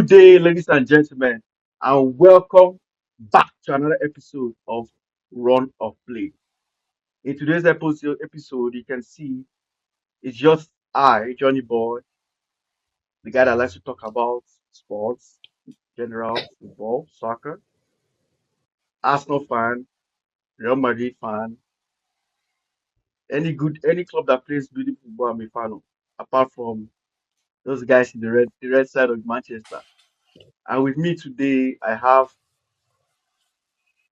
Good day, ladies and gentlemen, and welcome back to another episode of Run of Play. In today's episode, you can see it's just I, Johnny Boy, the guy that likes to talk about sports, general, football, soccer, Arsenal fan, Real Madrid fan, any club that plays beautiful football, I'm a fan of. Apart from those guys in the red side of Manchester. And with me today, I have,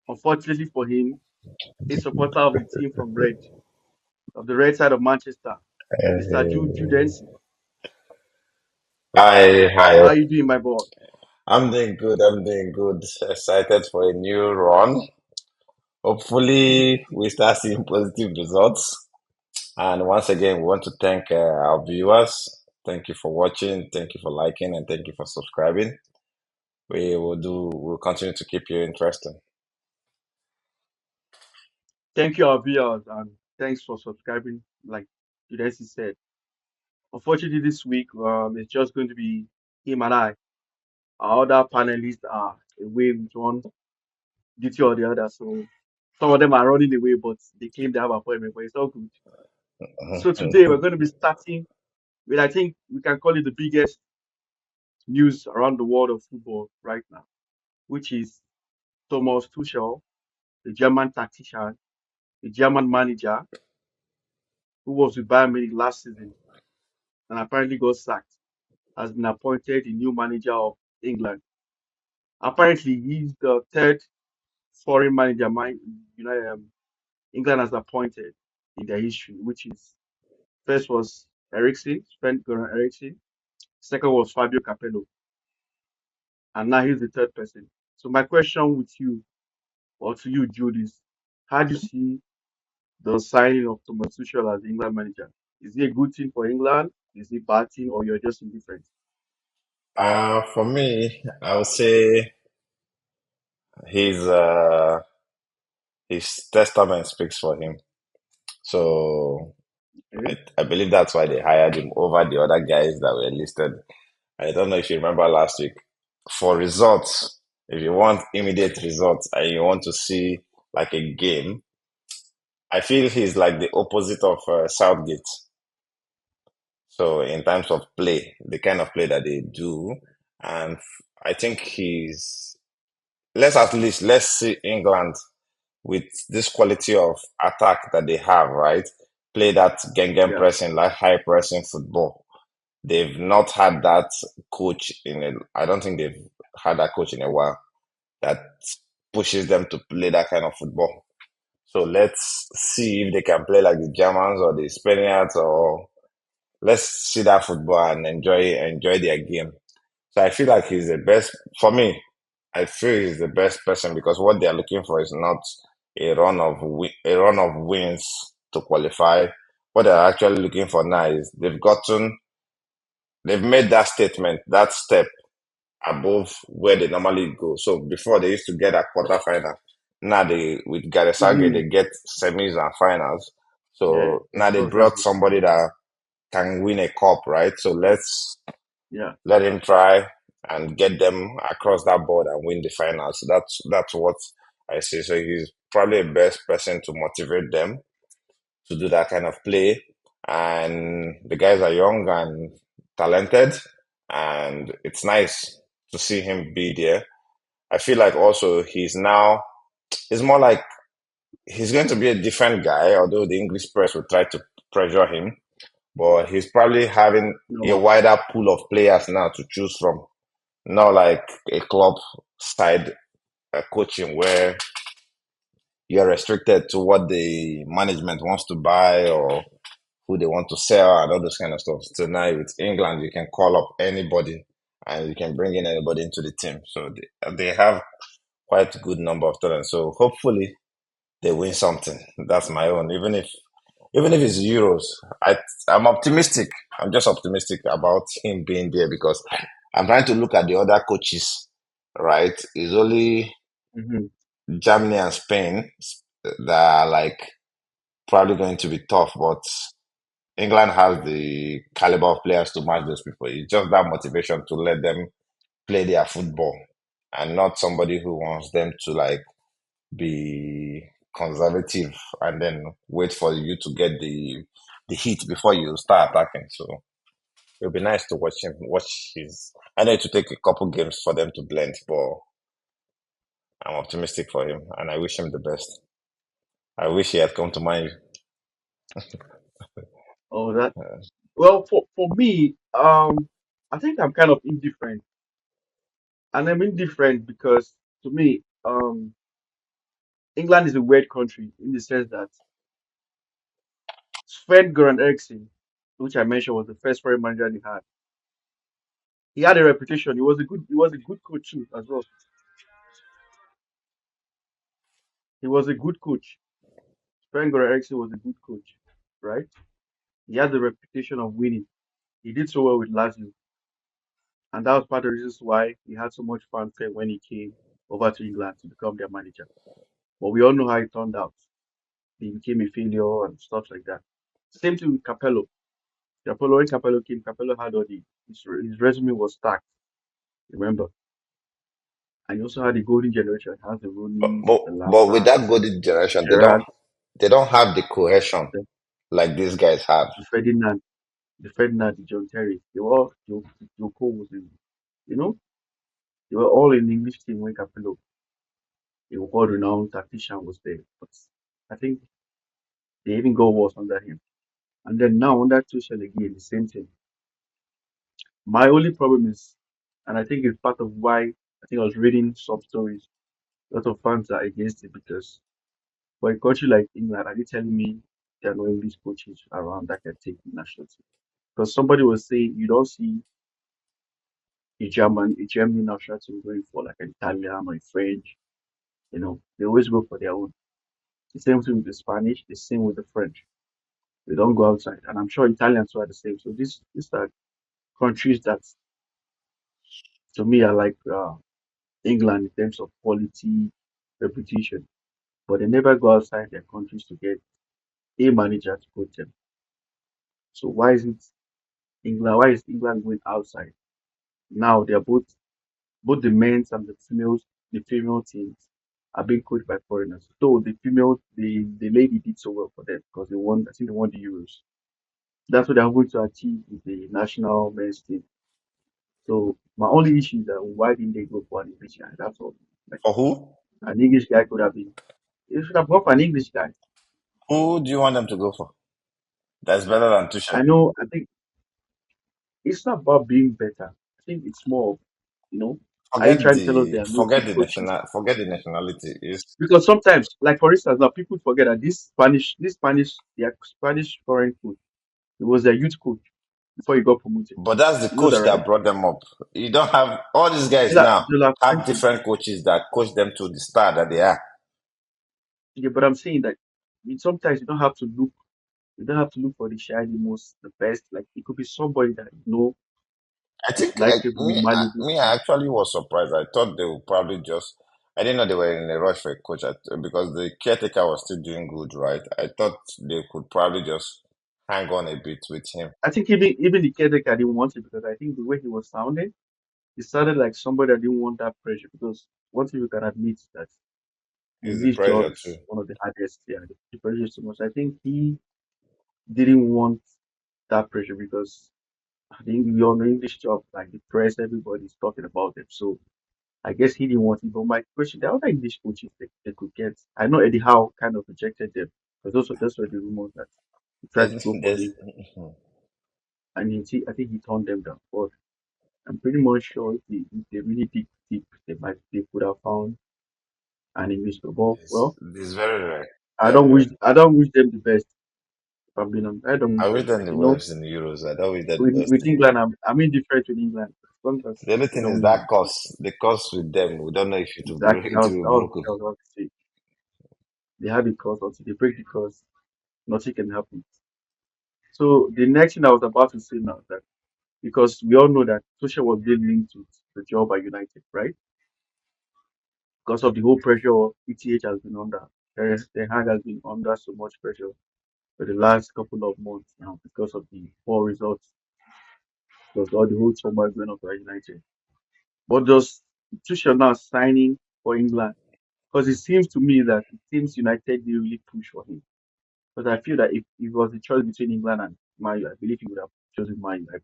unfortunately for him, a supporter of the team of the red side of Manchester, Mr. Judensi. Hi, How hi. are you doing, my boy? I'm doing good. I'm doing good. Excited for a new run. Hopefully, we start seeing positive results. And once again, we want to thank our viewers. Thank you for watching. Thank you for liking, and thank you for subscribing. We'll continue to keep you interesting. Thank you, our viewers, and thanks for subscribing. Like Judensi said, unfortunately, this week it's just going to be him and I. Our other panelists are away with one duty or the other, so some of them are running away, but they claim they have appointment, but it's all good. So today we're going to be starting with, I think we can call it the biggest news around the world of football right now, which is Thomas Tuchel, the German tactician, the German manager who was with Bayern Munich last season and apparently got sacked, has been appointed the new manager of England. Apparently, he's the third foreign manager England has appointed in their history, which is first was Ericsson, Sven-Göran Ericsson, second was Fabio Capello, and now he's the third person. So my question with you, or to you, Jude, is how do you see the signing of Thomas Tuchel as the England manager? Is it a good thing for England? Is it a bad thing, or you're just indifferent? For me, I would say his uh, his testament speaks for him. So Okay. I believe that's why they hired him over the other guys that were listed. I don't know if you remember last week. For results, if you want immediate results and you want to see like a game, I feel he's like the opposite of Southgate. So in terms of play, the kind of play that they do, and I think let's see England with this quality of attack that they have, right? Play that gang Yeah. pressing, like high pressing football. They've not had that coach I don't think they've had that coach in a while that pushes them to play that kind of football. So let's see if they can play like the Germans or the Spaniards, or let's see that football and enjoy their game. So I feel like he's the best for me. I feel he's the best person because what they are looking for is not a run of wins to qualify. What they're actually looking for now is they've made that statement, that step above where they normally go. So before they used to get a quarterfinal. Now they with Gareth Southgate Hmm. they get semis and finals. Yeah. So It's now they just that brought simple. somebody that can win a cup, right? So Yeah. let him try and get them across that board and win the finals. So that's what I see. So he's probably the best person to motivate them to do that kind of play. And the guys are young and talented, and it's nice to see him be there. I feel like also he's more like he's going to be a different guy, although the English press will try to pressure him. But he's probably having a No. wider pool of players now to choose from, not like a club side coaching where you're restricted to what the management wants to buy or who they want to sell and all those kind of stuff. So now with England, you can call up anybody and you can bring in anybody into the team. So they have quite a good number of talent. So hopefully they win something. That's my own. Even if it's Euros, I'm optimistic. I'm just optimistic about him being there because I'm trying to look at the other coaches. Right, it's only Hmm. Germany and Spain that are like probably going to be tough, but England has the caliber of players to match those people. It's just that motivation to let them play their football and not somebody who wants them to like be conservative and then wait for you to get the heat before you start attacking. So it'll be nice to watch his. I know it will take a couple games for them to blend, but I'm optimistic for him and I wish him the best. I wish he had come to mind. Oh, that well for me, I think I'm kind of indifferent, and I'm indifferent because to me, England is a weird country in the sense that Sven Goran Eriksson, which I mentioned was the first foreign manager they had, he had a reputation. He was a good coach too, as well. He was a good coach. Sven Goran Eriksson was a good coach, right? He had the reputation of winning. He did so well with Lazio, and that was part of the reasons why he had so much fanfare when he came over to England to become their manager. But we all know how it turned out. He became a failure and stuff like that. Same thing with Capello. When Capello came, Capello had all his resume was stacked. Remember, and he also had the golden generation. It has the But, Rooney's, but the but with Lampards, that golden generation, Gerrard, they don't have the cohesion the, like these guys have. the Ferdinand, the John Terry. They were all Joe Cole was in. You know, they were all in the English team when Capello, a world-renowned tactician, was there. But I think they even go worse under him. And then now under Tuchel again, the same thing. My only problem is, and I think it's part of why I think I was reading some stories. A lot of fans are against it because for a country like England, are you telling me there are no English coaches around that can take the national team? Because somebody was saying you don't see a German national team going for like an Italian or a French. You know, they always go for their own. The same thing with the Spanish, the same with the French. They don't go outside, and I'm sure Italians are the same. So these are countries that to me are like England in terms of quality, reputation, but they never go outside their countries to get a manager to coach them. So why isn't England? Why is England going outside? Now they're both the men's and the female teams are being coached by foreigners. So the lady did so well for them because they won. I think they won the Euros. That's what they're going to achieve with the national men's team. So my only issue is that why didn't they go for an English guy? That's all. Like For who? an English guy could have been. They should have gone for an English guy. Who do you want them to go for? That's better than Tuchel. I know. I think it's not about being better. I think it's more of, you know, are you trying to tell us there are no good coaches? Forget the nationality. Is Because sometimes, like for instance, now people forget that their Spanish foreign coach, he was their youth coach before he got promoted. but that's the You know that, coach right? that brought them up. You don't have all these guys now De La have Fuente. different coaches that coach them to the star that they are. Yeah, but I'm saying that sometimes you don't have to look. You don't have to look for the shiny, most, the best. Like it could be somebody that you know I is think likable, malleable. I actually was surprised. I thought they would probably just. I didn't know they were in a rush for a coach because the caretaker was still doing good, right? I thought they could probably just hang on a bit with him. I think even the caretaker didn't want it because I think the way he was sounding, he sounded like somebody that didn't want that pressure. Because one thing you can admit that the It's the English job pressure too. is one of the hardest. Yeah, the pressure is too much. I think he didn't want that pressure because I think we all know English job, like the press, everybody's talking about them. So I guess he didn't want it. But my question, the other English coaches they could get, I know Eddie Howe kind of rejected them because those were the rumors that he tried to go for There's him, and I think he turned them down. But I'm pretty much sure if they really dig deep, they could have found an English football. Well, It's very rare. I Very don't wish rare. I don't wish them the best. If I'm being honest, I don't I wish wish them the them best. the You know, worst in the Euros. I don't wish them the best with in Europe. England, I'm indifferent with England as long as The only they thing don't is win that anything. cost, the cost with them, we don't know if Exactly. it will be broken. That was what I say. They have a cause until they break the cause. Nothing can happen. So the next thing I was about to say now is that because we all know that Tuchel was being linked to the job at United, right? Because of the whole pressure ETH has been under. The Hag has been under so much pressure for the last couple of months now because of the poor results, because all the whole turmoil going on for United. But does Tuchel now signing for England? Because it seems to me that it seems United they really push for him. Because I feel that if it was a choice between England and Man U, I believe he would have chosen Man U.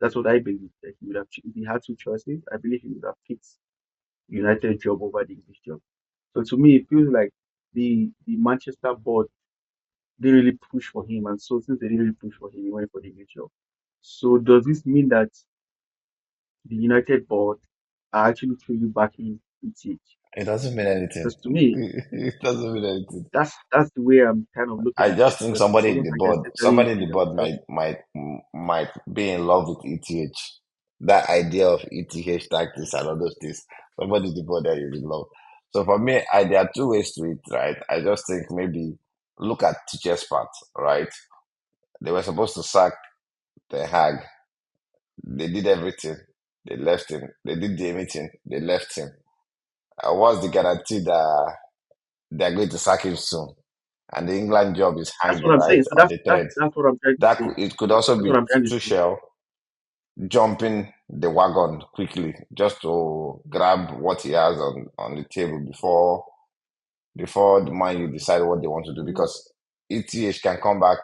That's what I believe. That he would have, if he had two choices, I believe he would have picked United job over the English job. So to me, it feels like the Manchester board they really push for him, and so since they didn't really push for him, he went for the English job. So does this mean that the United board are actually truly backing ETH? It doesn't mean anything. Because to me, It doesn't mean anything. that's the way I'm kind of looking I at it. just think Because it's almost like they're somebody settling in for the board themselves. might be in love with ETH. That idea of ETH tactics and all those things. Somebody in the board that you will love. So for me, there are two ways to it, right? I just think maybe look at teacher's part, right? They were supposed to sack the Hag. They did everything. They left him. They did the meeting. They left him. What's the guarantee that they're going to sack him soon? And the England job is That's hanging what I'm right saying. So on that's the that's thread. that's what I'm trying to say. It could also That's what be I'm trying to say. Tuchel jumping the wagon quickly just to grab what he has on the table before the Man U decide what they want to do, because ETH can come back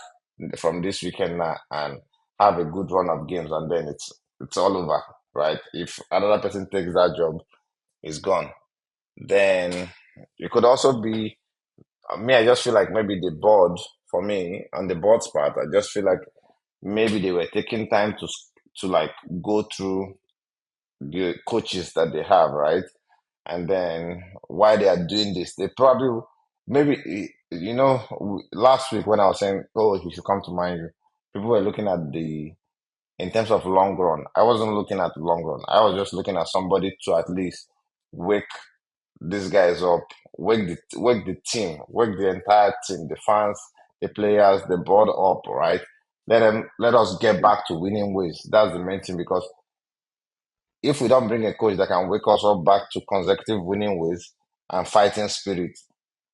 from this weekend now and have a good run of games, and then it's all over, right? If another person takes that job, it's gone. Then it could also be me. I just feel like maybe the board, for me, on the board's part, I just feel like maybe they were taking time to like go through the coaches that they have, right? And then while they are doing this, they probably maybe last week when I was saying, oh, he should come to mind you, people were looking at the in terms of long run. I wasn't looking at the long run. I was just looking at somebody to at least wake these guys up, wake the team, wake the entire team, the fans, the players, the board up, right? Let us get Okay. back to winning ways. That's the main thing, because if we don't bring a coach that can wake us up back to consecutive winning ways and fighting spirit,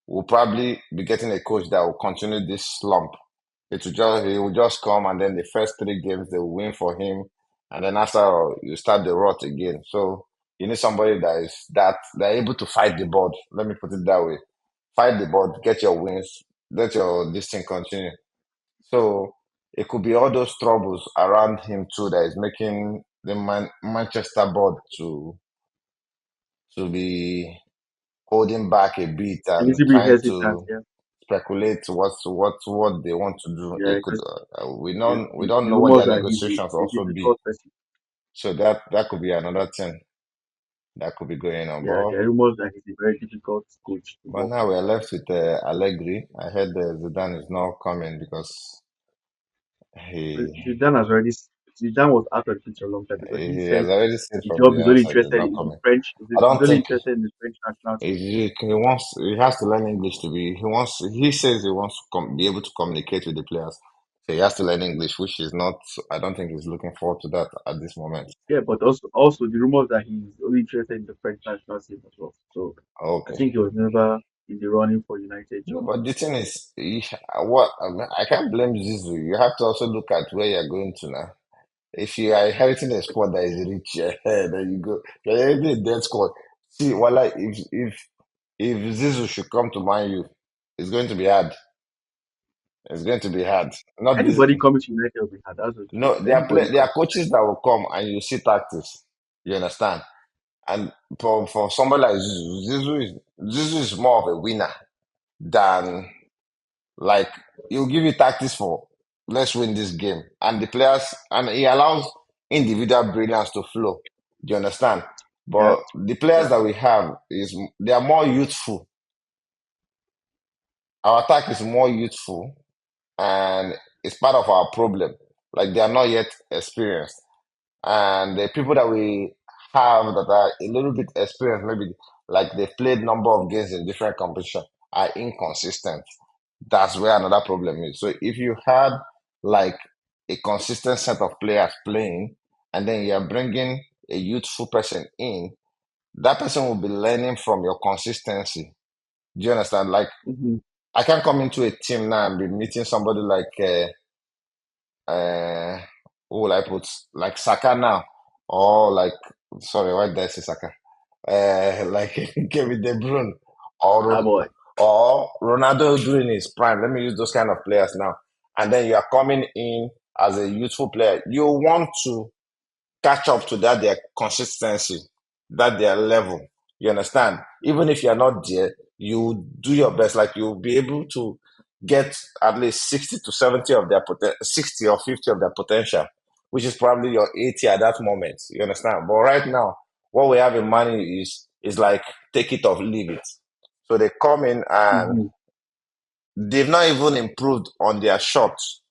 we'll probably be getting a coach that will continue this slump. He will just come, and then the first three games they will win for him, and then after you start the rot again. So you need somebody that they're able to fight the board. Let me put it that way. Fight the board, get your wins, let your this thing continue. So it could be all those troubles around him too that is making the Manchester board to be holding back a bit A and little bit trying hesitant, to yeah. speculate what they want to do. Yeah, It could because we don't the know what rumors their that he's negotiations a also be. difficult person. So that could be another thing that could be going on. Yeah, there are rumors that he's a very difficult coach to But work now with. we're left with Allegri. I heard Zidane is not coming because But he Zidane was out of the picture a long time because he he has said already said the from job the is only outside he's interested not in the coming. French. I He's don't only think interested in the French national team. he has to learn English to be he says he wants to be able to communicate with the players. So he has to learn English, which is not I don't think he's looking forward to that at this moment. Yeah, but also the rumors that he's only interested in the French national team as well. So I Okay. think he was never in the running for United No, job. but the thing is, I can't blame Zizou. You have to also look at where you're going to now. If you are inheriting a squad that is rich, then you go. You're inheriting a dead squad. See, voila, if Zizou should come to Man U, it's going to be hard. It's going to be hard. Not this. Anybody coming to United will be hard. That's the truth. No, Anybody there coming are to coaches that will come and you see tactics. You understand? And for somebody like Zizou is more of a winner than like he'll give you tactics for let's win this game. And the players and he allows individual brilliance to flow. Do you understand? yeah, But the players yeah. that we have is they are more youthful. Our attack is more youthful and it's part of our problem. Like they are not yet experienced. And the people that we have that are a little bit experienced, maybe like they've played number of games in different competition, are inconsistent. That's where another problem is. So if you had like a consistent set of players playing, and then you're bringing a youthful person in, that person will be learning from your consistency. Do you understand? Like Hmm. I can't come into a team now and be meeting somebody like uh who will I put like Saka now or like sorry, why did I say Saka? Like Kevin De Bruyne Ah or boy. or Ronaldo during his prime. Let me use those kind of players now. And then you are coming in as a youthful player. You want to catch up to that their consistency, that their level. You understand? Even if you're not there, you do your best. Like you'll be able to get at least 60 to 70 of their 60 or 50 of their potential, which is probably your 80 at that moment. You understand? But right now, what we have in money is like take it or leave it. So they come in and Mm-hmm. they've not even improved on their shots.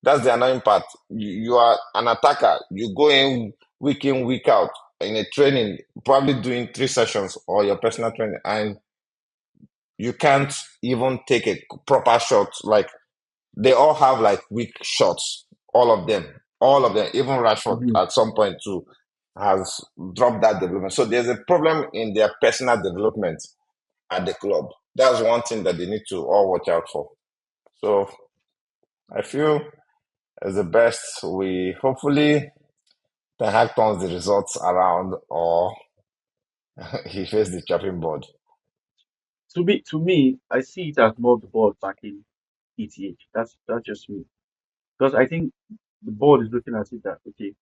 That's the annoying part. You are an attacker. You go in, week out in a training, probably doing 3 sessions or your personal training, and you can't even take a proper shot. Like they all have like weak shots. All of them. Even Rashford Mm-hmm. at some point too has dropped that development. So there's a problem in their personal development at the club. That's one thing that they need to all watch out for. So I feel as the best. We hopefully Ten Hag turns the results around or he faced the chopping board. To me, I see it as more the board backing ETH. That's just me. Because I think the board is looking at it that okay,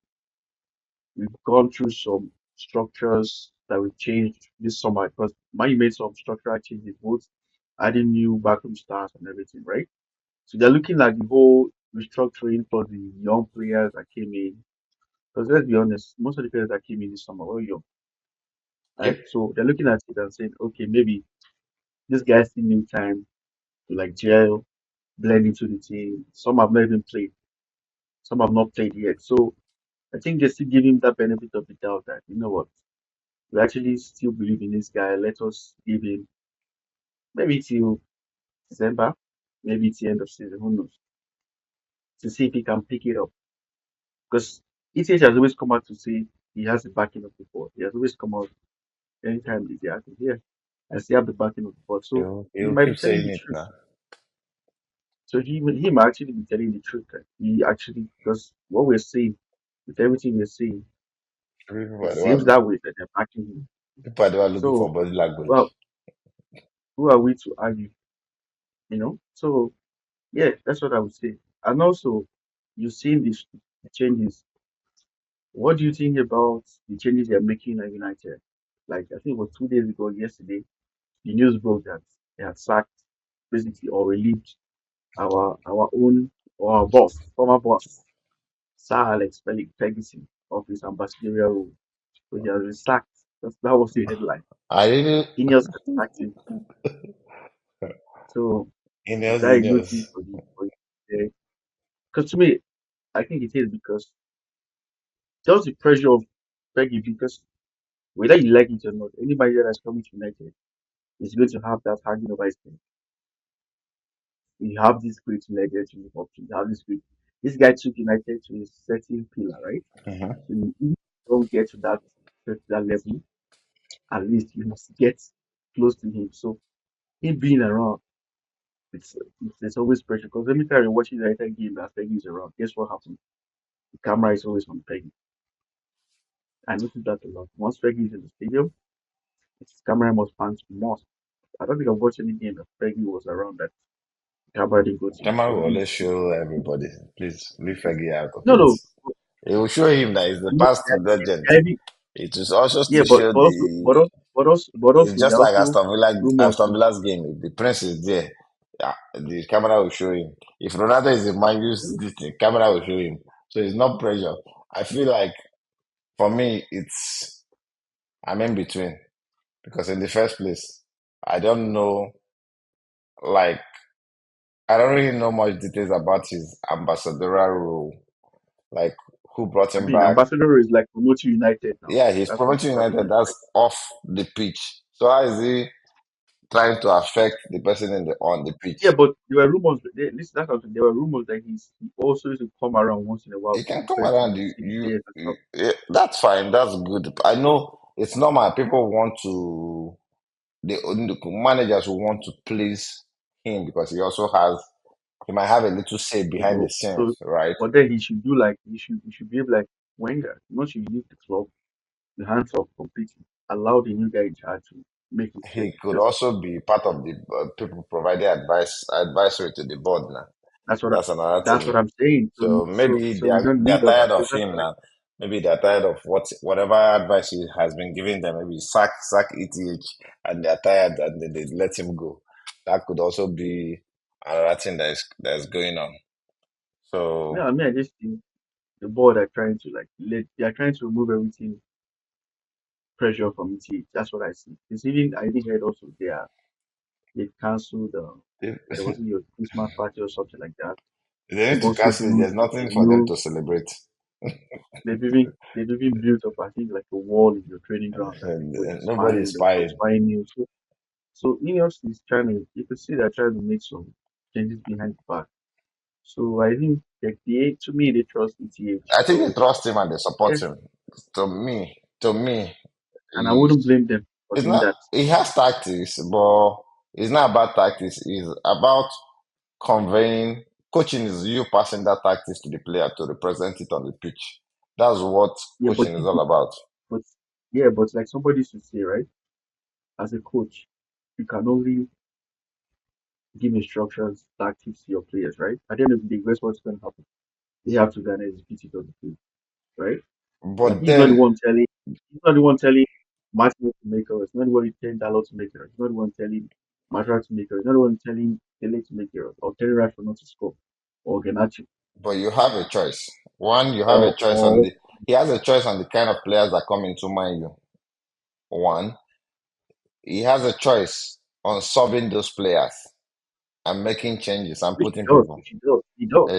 we've gone through some structures that we've changed this summer because Man made some structural changes, both adding new backroom stars and everything, right? So they're looking at the whole restructuring for the young players that came in. Because let's be honest, most of the players that came in this summer were young, right? Yep. So they're looking at it and saying, okay, maybe this guys still need time to like gel, blend into the team. Some have not even played, some have not played yet. So I think they still give him that benefit of the doubt that you know what, we actually still believe in this guy. Let us give him maybe till December, maybe it's the end of season, who knows, to see if he can pick it up. Because ETH has always come out to say he has the backing of the board. He has always come out anytime he's here. Yeah, I still have the backing of the board. So he He'll might keep be telling saying the it truth. now. So he might actually be telling the truth. That he actually, because what we're seeing, with everything we're seeing, People it are the seems one, that way that they're backing him. people are the one looking for So, body well, language. who are we to argue? You know? So, yeah, that's what I would say. And also, you've seen the changes. What do you think about the changes they're making at United? Like, I think it was 2 days ago, yesterday, the news broke that they had sacked, basically, or relieved our own, or our boss, former boss, Sir Alex Ferguson, of his ambassadorial role. So he has been sacked. That was the headline. I really Ineos has sacked him. So is that a good thing Ineos. for you? Because to me, I think it is because just the pressure of Fergie, because whether you like it or not, anybody that's coming to United is going to have that hanging over his head. You have this great legend to live up to. You have this great. This guy took United to a certain pillar, right? Mhm. So if you don't get to that level, at least you must get close to him. So him being around, it's there's always pressure. Because every time you're watching the United game that Peggy is around, guess what happens? The camera is always on Peggy. I noticed that a lot. Once Peggy is in the stadium, its camera must pan to most. I don't think I've watched any game that Peggy was around that the camera didn't go to him. Cameron So will always he's show everybody. Please leave Fergie out of no it. no. It will show him that he's the I know past legend. they're having, It is also yeah, to show the. but It's also just there are like also rumors Aston now. Villa's game. If the Prince is there, yeah, the camera will show him. If Ronaldo is in Man U's this thing, camera will show him. So it's not pressure. I feel like for me, I'm in between because in the first place, I don't know, like I don't really know much details about his ambassadorial role, like who brought I him mean, back. Ambassador is like promoting United now. Yeah, he's That's what promoting United. Ambassador is That's like. off the pitch. So how is he trying to affect the person in the on the Yeah, pitch? but there were rumors. Listen, that's what, there were rumors that he also used to come around once in a while You to can the come dressing around. room, see the players and stuff. That's fine. That's good. I know it's normal. People want to the managers who want to please him because he might have a little say behind the So, scenes, right? but then he should do like he should behave like Wenger. Not should leave the club. the hands off completely. Allow the new guy in charge to make his He change. could Just also be part of the people providing advisory to the board now. that's what That's another that's what thing. I'm saying. So maybe So you don't they are need us tired as of well. That's him what I now. Maybe they are tired of whatever advice he has been giving them. Maybe sack ETH, and they are tired, and then they let him go. That could also be another thing that is going on. yeah, So I mean I just think the board are trying to they are trying to remove everything pressure from it. That's what I see. It's even I even heard also they cancelled if, there wasn't your Christmas party or something like that. they They've need to also cancel it. built There's a nothing for them new to celebrate. they've even built up I think like a wall in your training ground that And everybody's nobody is spying, everybody's spying. spying you. So Ineos is trying to you could see they're trying to make some changes behind the back. So I think that to me they trust ETH. I think they So trust him and they support yeah, him. To me, and I wouldn't blame them for it's doing not. that. He has tactics, but it's not about tactics. It's about conveying. Coaching is you passing that tactics to the player to represent it on the pitch. That's what Yeah, coaching is all about. but yeah, but like somebody should say, right? As a coach, you can only give instructions, tactics to your players, right? At the end of the day, guess what's going to happen? They have to then execute it on the field, right? Like But then, he's not the one telling Martin to make errors. He's not the one telling Dalot to make errors. He's not the one telling Matra to make errors. He's not the one telling Tele to make errors or telling Rashford not to score or Ganacho but you have a choice. One, you have a or choice on or the. He has a choice on the kind of players that come into mind. You one, he has a choice on subbing those players and making changes and which he putting does, people. he does.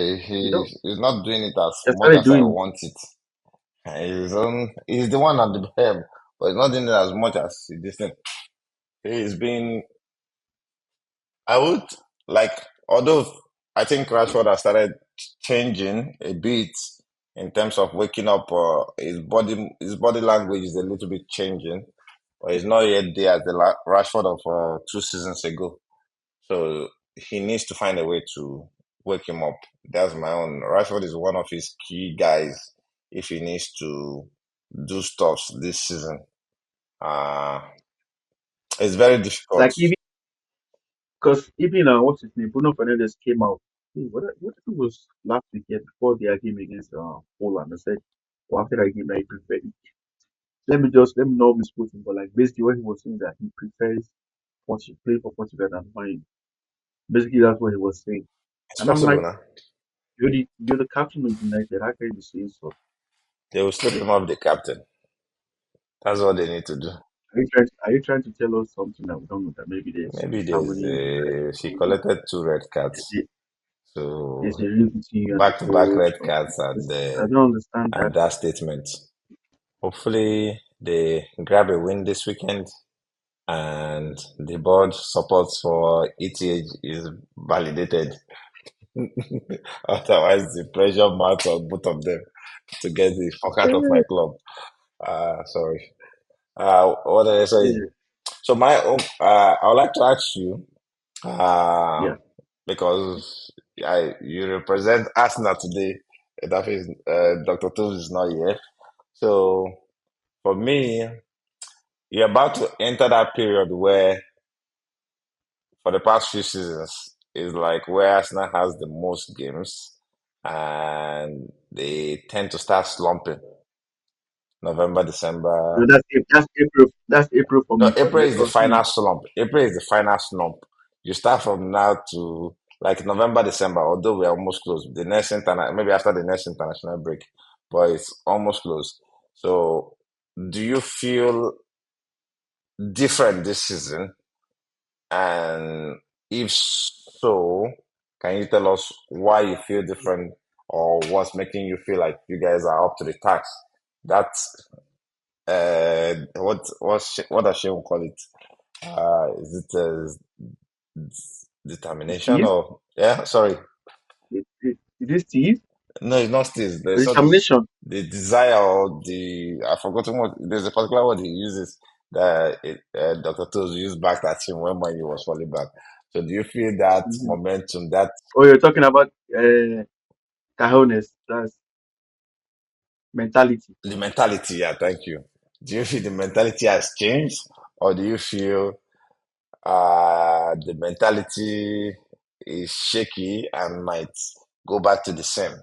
He's not doing it as He much started as I doing it. want it. He's the one at the helm, but he's not doing it as much as this thing. He's been, I would like, although I think Rashford has started changing a bit in terms of waking up, his body language is a little bit changing, but he's not yet there as the Rashford of 2 seasons ago. So he needs to find a way to wake him up. That's my own. Rashford is one of his key guys if he needs to do stuff this season. Uh, it's very difficult. Like even because even what's his name, Bruno Fernandes came out. Hey, what it was last weekend before their game against Poland? I said, well, after that game, I prefer. Let me not misquote him, but like basically what he was saying that he prefers play for Portugal than mine. Basically, that's what he was saying. It's And I'm possible like, now. you're the captain of United. How can you say so? They will slip Like, him off the captain. That's what they need to do. are you trying to tell us something that we don't know? That maybe there's Maybe disharmony in she collected 2 red cards. there's a, there's So a real between you and the back-to-back coach, red or cards I don't understand that. and that statement. Hopefully they grab a win this weekend and the board support for ETH is validated. Otherwise, the pressure mounts on both of them to get the fuck out of my Yeah, club. Sorry. What did I say? yeah, So I would like to ask you, uh, yeah. because you represent Arsenal today. That is, Dr. Tools is not here. So for me, you're about to enter that period where, for the past few seasons, is like where Arsenal has the most games, and they tend to start slumping. November, No, December. that's That's April. That's April for No, me. April is the Because see, final slump. April is the final slump. You start from now to like November, December, although we're almost close. Maybe after the next international break, but it's almost close. So, do you feel different this season? And if so, can you tell us why you feel different or what's making you feel like you guys are up to the task? That's what does Shane call it? Is it determination Steve, or yeah? Sorry, it is Steve. no, it's not still. The There's something determination. the desire or the I've forgotten what. There's a particular word he uses that Dr. Toz used back at him when he was falling back. So do you feel that Mm-hmm. momentum, that Oh, you're talking about cajones. That's mentality. the mentality? Yeah, thank you. Do you feel the mentality has changed, or do you feel the mentality is shaky and might go back to the same?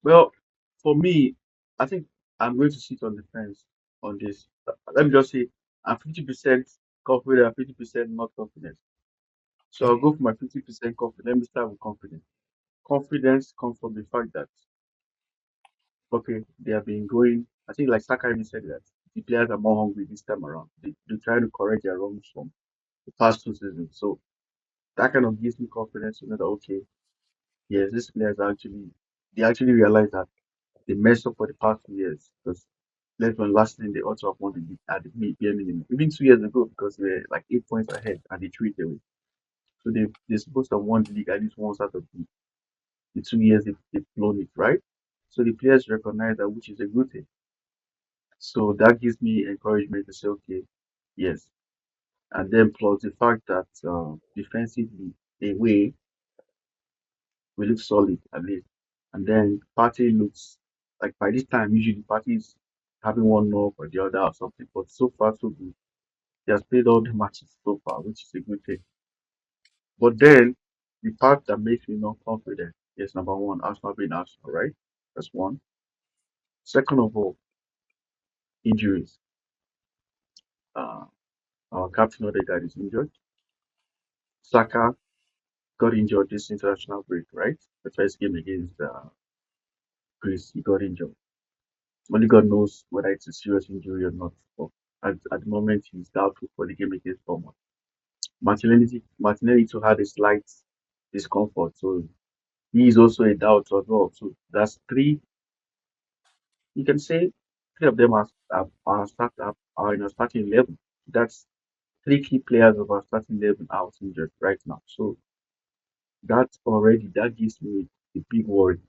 Well, for me, I think I'm going to sit on the fence on this. Let me just say I'm 50% confident and 50% not confident. So Okay. I'll go for my 50% confidence. Let me start with confidence. Confidence comes from the fact that okay, they have been going. I think like Saka even said that the players are more hungry this time around. They're trying to correct their wrongs from the past 2 seasons. So that kind of gives me confidence to know that okay, yes, these players are actually they actually realize that they messed up for the past 2 years because less than last season they also have won the league at the bare minimum. Even 2 years ago because they were like 8 points ahead and they threw it away. So they're supposed to have won the league at least once out of the 2 years they've blown it, right? So the players recognize that, which is a good thing. So that gives me encouragement to say, okay, yes. And then plus the fact that defensively, away, we look solid at least. And then Party looks like by this time, usually Party is having one knock or the other or something. But so far, so good. He has played all the matches so far, which is a good thing. But then the part that makes me not confident is number one, Arsenal being Arsenal, right? That's one. Second of all, injuries. Uh, our captain Odegaard is injured. Saka got injured this international break, right? The first game against Greece, he got injured. Only God knows whether it's a serious injury or not. But at the moment, he's doubtful for the game against Bournemouth. Martinelli too had a slight discomfort, so he is also a doubt as well. So that's three. You can say three of them are in a starting level. That's three key players of our starting level out injured right now. So that gives me a big worry.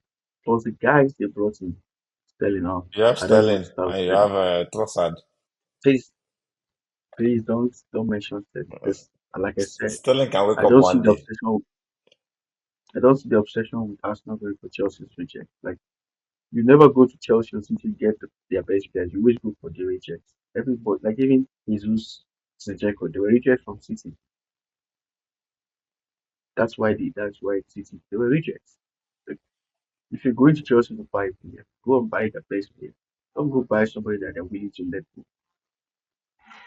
Plus the guys they brought in, Sterling out. You have I don't even want Sterling to start with and you Sterling. have Trossard. Please, please don't mention Sterling because, like I said, Sterling can wake I up don't see one the day. obsession. I don't see the obsession with Arsenal going for Chelsea's reject. Like you never go to Chelsea until you get their best players. You always go for the rejects. Everybody, like even Jesus, Zinchenko, they were rejects from City. That's why City they were rejects. Like, if you're going to Chelsea to buy a player, go and buy the best player. Don't go buy somebody that they're willing to let go.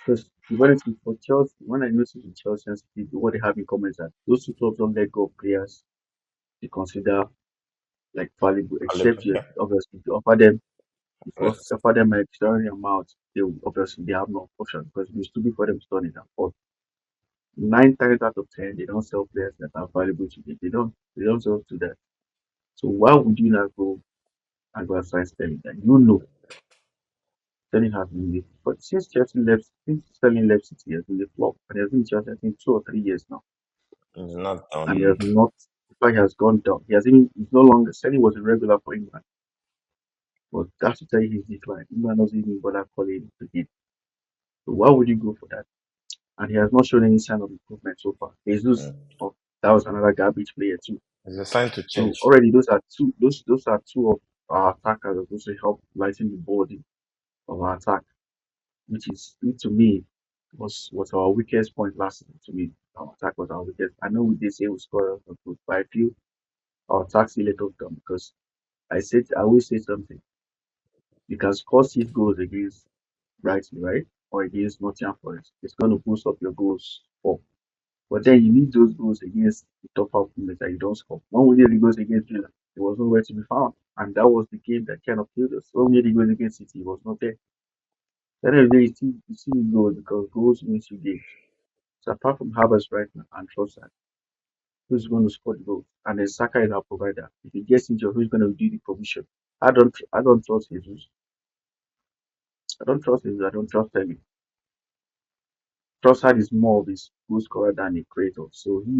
Because honestly, for Chelsea, when I noticed in Chelsea and City, what they have in common is that those two clubs don't let go of players they consider like valuable, except you Yeah. obviously to offer them if you Yes. offer them an extraordinary amount, they have no option because it's too big for them to turn it down. But 9 times out of 10, they don't sell players that are valuable to them. They don't sell to that. So why would you not go and go and sign Sterling that you know Sterling has been with? But since Sterling left City, he has been a flop, and he has been in Chelsea I think 2 or 3 years now, It's not and he has done. not. In fact, he has gone down. He's no longer. Sterling was a regular for England, but that's to tell you his decline. England doesn't even bother calling him again. So why would you go for that? And he has not shown any sign of improvement so far. Jesus, Mm. oh, that was another garbage player too. It's a sign to So change. already those are two of our attackers that also help lighten the body of our attack, which to me was our weakest point last season. To me, our attack was our weakest. I know we did say we scored a lot of goals, but I feel our attack still let us down because I always say something. You can score 6 goals against Brighton, right? Or against Nottingham Forest. It's going to boost up your goals for. But then you need those goals against the top opponents that you don't score. When we did the goals against Villa, it was nowhere to be found. And that was the game that kind of killed us. When we did the goals against City, it was not there. Then the day, you see the goals because goals wins you games. So apart from Havertz right now and Trossard, who's going to score the goals? And then Saka is our provider. If he gets injured, who's going to do the provision? I don't trust Jesus. I don't trust Jesus. I don't trust him. Trossard is more of a goal scorer than a creator. So he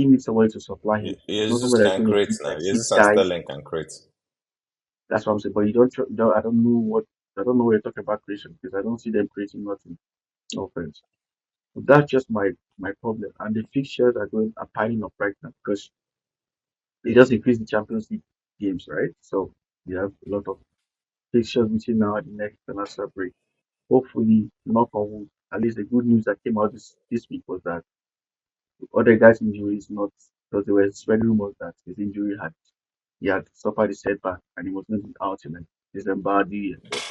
needs somebody to supply him. It's not Jesus somebody that's can going to create beat now. like six Jesus and guys. Sterling can create. That's what I'm saying. But I don't know what you're talking about creation because I don't see them creating nothing. No offense. But that's just my problem. And the fixtures are piling up right now because they just increase the Champions League games, right? So we have a lot of fixtures between now and the next international break. Hopefully, knock on wood. At least the good news that came out this week was that other guy's injury is not, because there were spreading rumors that his injury had he had suffered a setback and he was going to be out in like December the year. But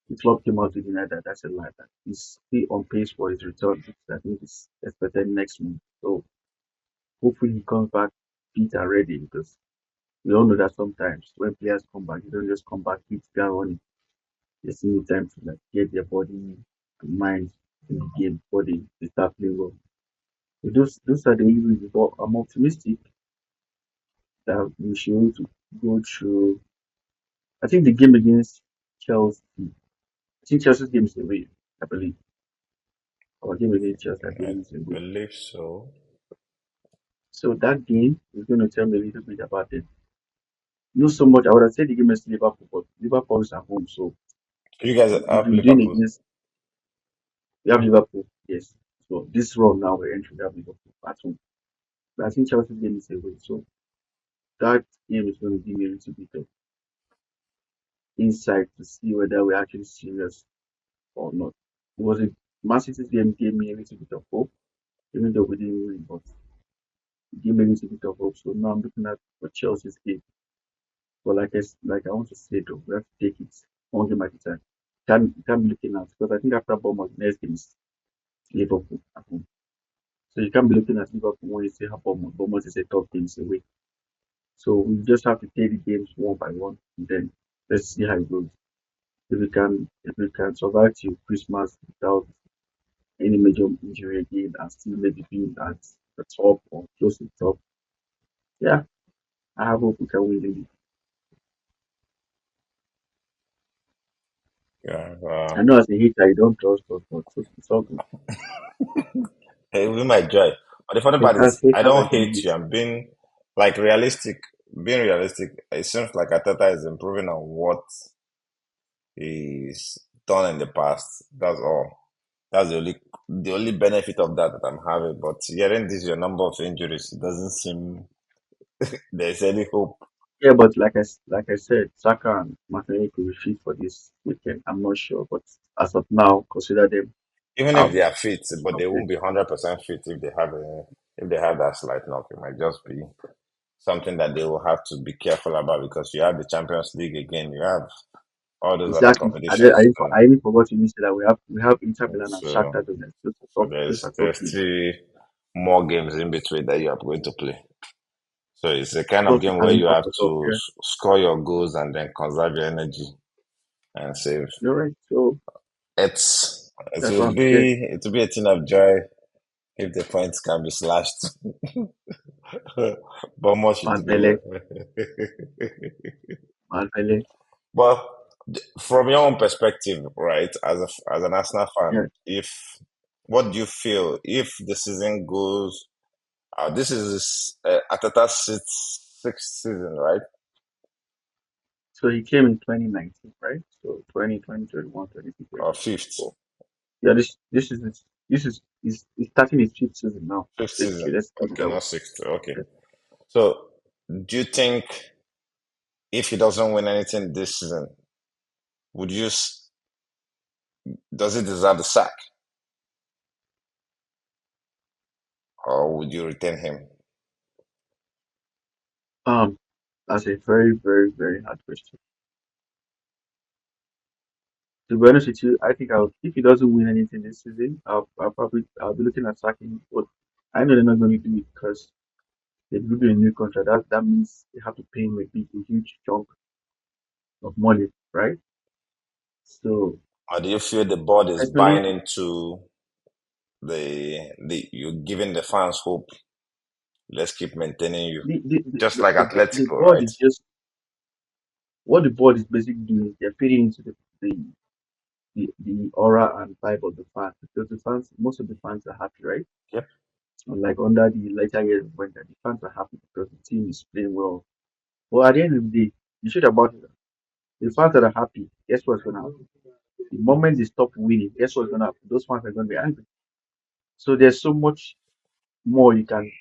the club came out to deny that that's a lie. That he's still on pace for his return, which I think is expected next month. So hopefully he comes back fit and ready, because we all know that sometimes when players come back, they don't just come back fit, they are running. They still need time to like get their body and mind in the game before they start playing well. So those are the injuries, but I'm optimistic that we should be able to go through. I think the game against Chelsea, I think Chelsea's game is away, I believe. Our game against Chelsea, I I believe, is away. believe so. So that game is going to tell me a little bit about it. Not so much, I would have said the game is Liverpool, but Liverpool is at home. So You guys if have we're doing Liverpool. against, we have Liverpool, yes. So this run now, we're entering, we have Liverpool at home. But I think Chelsea's game is away. So that game is going to give me a little bit of insight to see whether we're actually serious or not. It was a Man City's game gave me a little bit of hope, even though we didn't win, but it gave me a little bit of hope. So now I'm looking at for Chelsea's game. But like I want to say though, we have to take it one game at a time. Can't be looking at, because I think after Bournemouth, next game is Liverpool at home. So you can't be looking at Liverpool when you say have Bournemouth. Bournemouth is a tough game away. So we just have to take the games one by one, and then let's see how it goes. If we can survive till Christmas without any major injury again and still maybe being at the top or close to the top, yeah, I have hope we can win the league. Yeah. I know as a hater you don't trust us, but it's all good. Hey, we might joy. But the funny part Haters, is, I haters are don't gonna hate hate. you. I'm being like realistic. Being realistic, it seems like Ateta is improving on what he's done in the past. That's all. That's the only benefit of that I'm having. But hearing this your number of injuries, it doesn't seem there's any hope. Yeah, but like I said, Saka and Martinelli could be fit for this weekend. I'm not sure, but as of now, consider them Even if out. they are fit, but they Okay. won't be 100% fit if they have that slight knock. It might just be something that they will have to be careful about because you have the Champions League again. You have all those other Exactly. competitions. So, I even forgot to mention that we have Inter Milan and so, Shakhtar Donetsk. so Those there's are tough there's games. still more games in between that you are going to play. So it's a kind of Plus game where Italy you up have as well. to Yeah, score your goals and then conserve your energy and save. you're right. So It that's what will I'm scared. be it will be a thing of joy if the points can be slashed. But more should do Manpele, well. Manpele. But from your own perspective, right, as an Arsenal fan, Yeah. if what do you feel if the season goes? This is Ateta's sixth season, right, So he came in 2019, right? So 2020, 21, 22, or 23, fifth? 24. Yeah, this is he's starting his fifth season now. Fifth Basically, season. let's put it Okay, that way. not sixth. Okay. Yeah. So, do you think if he doesn't win anything this season, would you? Does he deserve the sack, or would you retain him? That's a very, very, very hard question. To be honest with you, I think if he doesn't win anything this season, I'll be looking at sacking him. But I know they're not going to do it because they give him a new contract. That means they have to pay him a huge chunk of money, right? So Or do you feel the board is personally, buying into the you're giving the fans hope? Let's keep maintaining you, just like the Atletico, board right? is just what the board is basically doing is they're feeding into the aura and vibe of the fans, because the fans, most of the fans are happy, right? Yep. Unlike under the later years when the fans are happy because the team is playing well. But at the end of the day, you should about it. The fans that are happy, guess what's gonna happen? The moment they stop winning, guess what's gonna happen? Those fans are gonna be angry. So there's so much more you can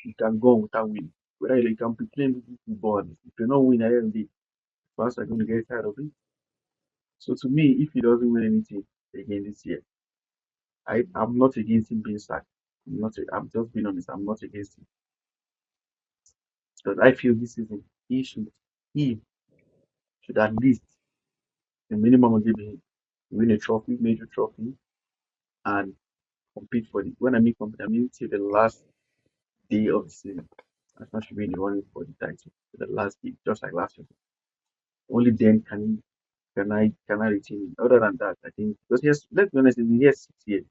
go on without winning. Whether you can be playing good football, if you're not winning at the end of the day, fans are gonna get tired of it. So to me, if he doesn't win anything again this year, I'm not against him being sacked. I'm just being honest. I'm not against him because I feel this season he should at least the minimum of giving win a trophy, major trophy, and compete for the. When I mean compete, I mean till the last day of the season. Arsenal should be in the running for the title to the last day, just like last year. Only then can I retain him. Other than that, I think because yes, let's be honest, in the year 6 years,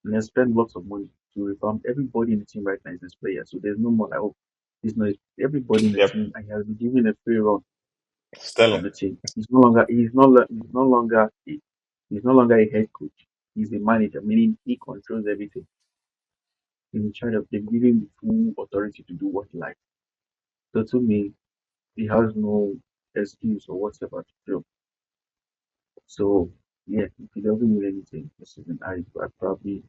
and they spend lots of money to reform everybody in the team right now is his player. So there's no more like oh, he's not everybody in the Yep. team and he has been given a free run Sterling. on the team. He's no longer a head coach. He's a manager, meaning he controls everything. He's in charge of them, giving the full authority to do what he likes. So to me, he has no excuse or whatever to do. So yeah, if he doesn't win anything this season, I probably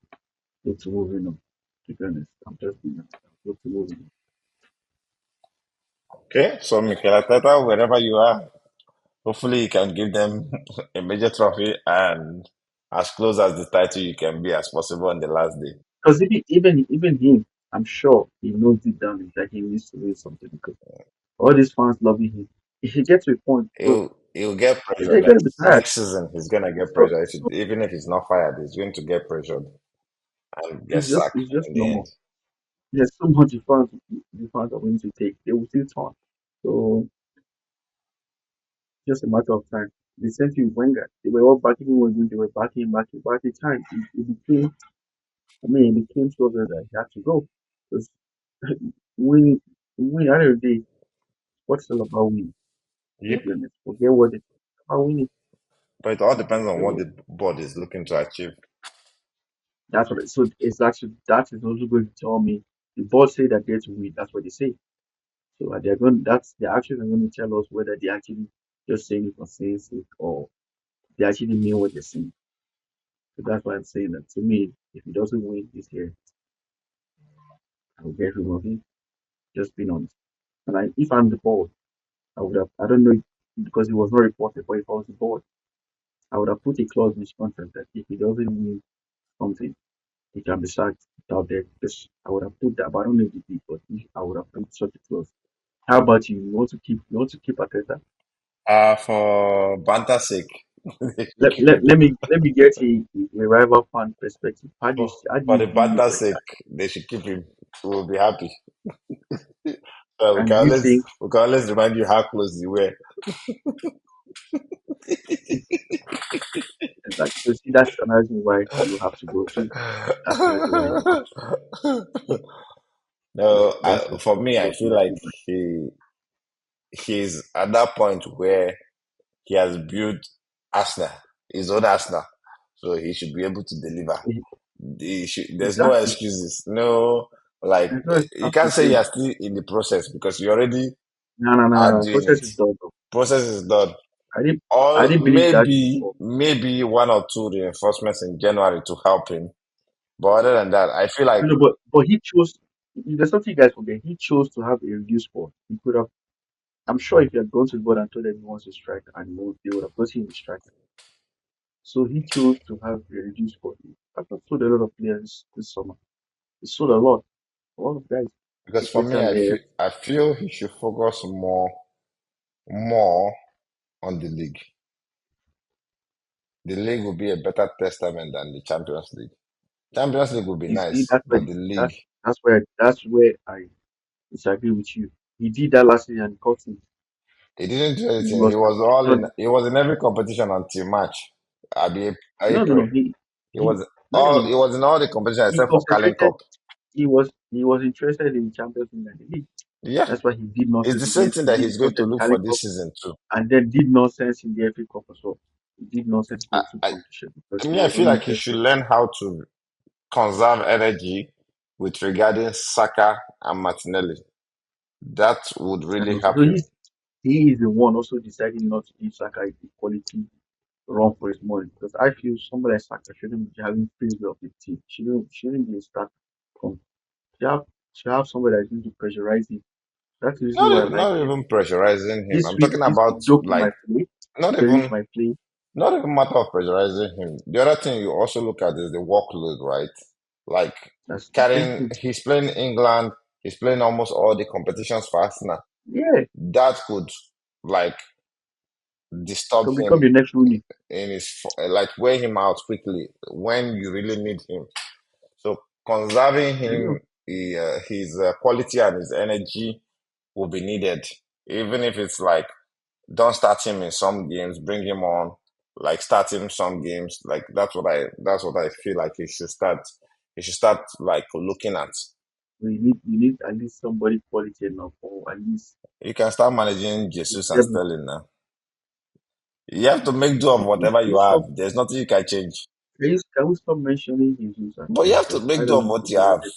go to moving on. To be honest, I'm just being honest. I'll go to moving on. Okay, so Mikel Arteta, wherever you are, hopefully you can give them a major trophy and as close as the title you can be as possible on the last day. Because even him, I'm sure he knows deep down that he needs to win something because all these fans loving him. If he gets to a point, bro, He'll get they're pressured gonna be tired. next season. He's gonna get So pressured. so Even if he's not fired, he's going to get pressured and get sacked it's just in the end. normal. There's so much the fans are willing to take. They will still turn. So just a matter of time. The same thing with Wenger. They were all backing him when they were backing. But at the time, it became, I mean, it became so obvious that he had to go. Because when, when at the end of the day, what's all about winning? Let's Yep. be honest. Forget what it's about winning. But it all depends on what So the board is looking to achieve. so it's actually, that is also going to tell me, the board say that they're to win. That's what they say. So their actions are going to tell us whether they actually just saying it for saying it or they actually mean what they're saying. So that's why I'm saying that to me, if he doesn't win this year, I will get rid of him. Just being honest. And if I'm the board, I would have, I don't know if, because it was not reported, but if I was the board, I would have put a clause in his contract that if he doesn't win something, he can be sacked without that. Just I would have put that, but I don't know if he did, but I would have put such a clause. How about you? You want to keep Ateta? For banter sake, they should Let, keep let, him. let me get a rival fan perspective. How do For you the view him banter for a sake, start? they should keep him. We'll be happy. So And do you think we can always remind you how close you were. that so see that's another reason why you have to go too. That's another reason why you have to No, that's the for me, I that's feel another like reason why. he he's at that point where he has built Arsenal, his own Arsenal, so he should be able to deliver. There's no Exactly. excuses. No, like There's no you excuse can't to say say you're still in the process because you already no no no are no doing process it. is done though. Process is done. I All didn't believe that before. maybe one or two reinforcements in January to help him. But other than that, I feel like But he chose. There's something you guys forget. He chose to have a reduced score. He could have. I'm sure if he had gone to the board and told them he wants to strike, and they would have got him a striker. So he chose to have a reduced score. I've sold a lot of players this summer. He sold a lot. A lot of guys, because for me, especially I feel he should focus more on the league. The league will be a better testament than the Champions League. Champions League will be you see nice, but the league, that's where I disagree with you. He did that last year and it cost him. he didn't do He anything. was captain. He was in every competition until March. No. April. He wait a minute. He was in all the competitions He except for Carling concentrated. Cup. He was interested in Champions League and the league. Yeah. That's why he did It's nonsense the in the same FA. thing He that did he's going to nonsense in look for Carling this Cup season too. and then did nonsense in the FA Cup as well. He did nonsense in I, those two I, competitions because he me, I was feel only like he should interested. learn how to conserve energy with regarding Saka and Martinelli. That would And really also, help so him. he is the one also deciding not to give Saka a quality run for his money because I feel somebody like Saka shouldn't be having free will of the team. Shouldn't be a starter. Come, should have somebody that's going to pressurize him. That's the reason why I like Not him. even pressurizing him. This I'm week, talking this about week, Doku like might play. not Grealish even might play. not even matter of pressurizing him. The other thing you also look at is the workload, right? Like That's the same carrying, thing. he's playing England, he's playing almost all the competitions for Arsenal. Yeah, That could like disturb can become the him next Rooney. in his, like wear him out quickly when you really need him. So conserving I him, know. his quality and his energy will be needed, even if it's like don't start him in some games, bring him on, like start him some games. Like that's what I feel like he should start. He should start like looking at. We need at least somebody quality enough, or at least You can start managing a Jesus and seven. Sterling now. You have to make do of whatever Can you we have. stop? There's nothing you can change. Can we stop mentioning Jesus But actually? you have to Because I make do don't of know if what you you know have. that.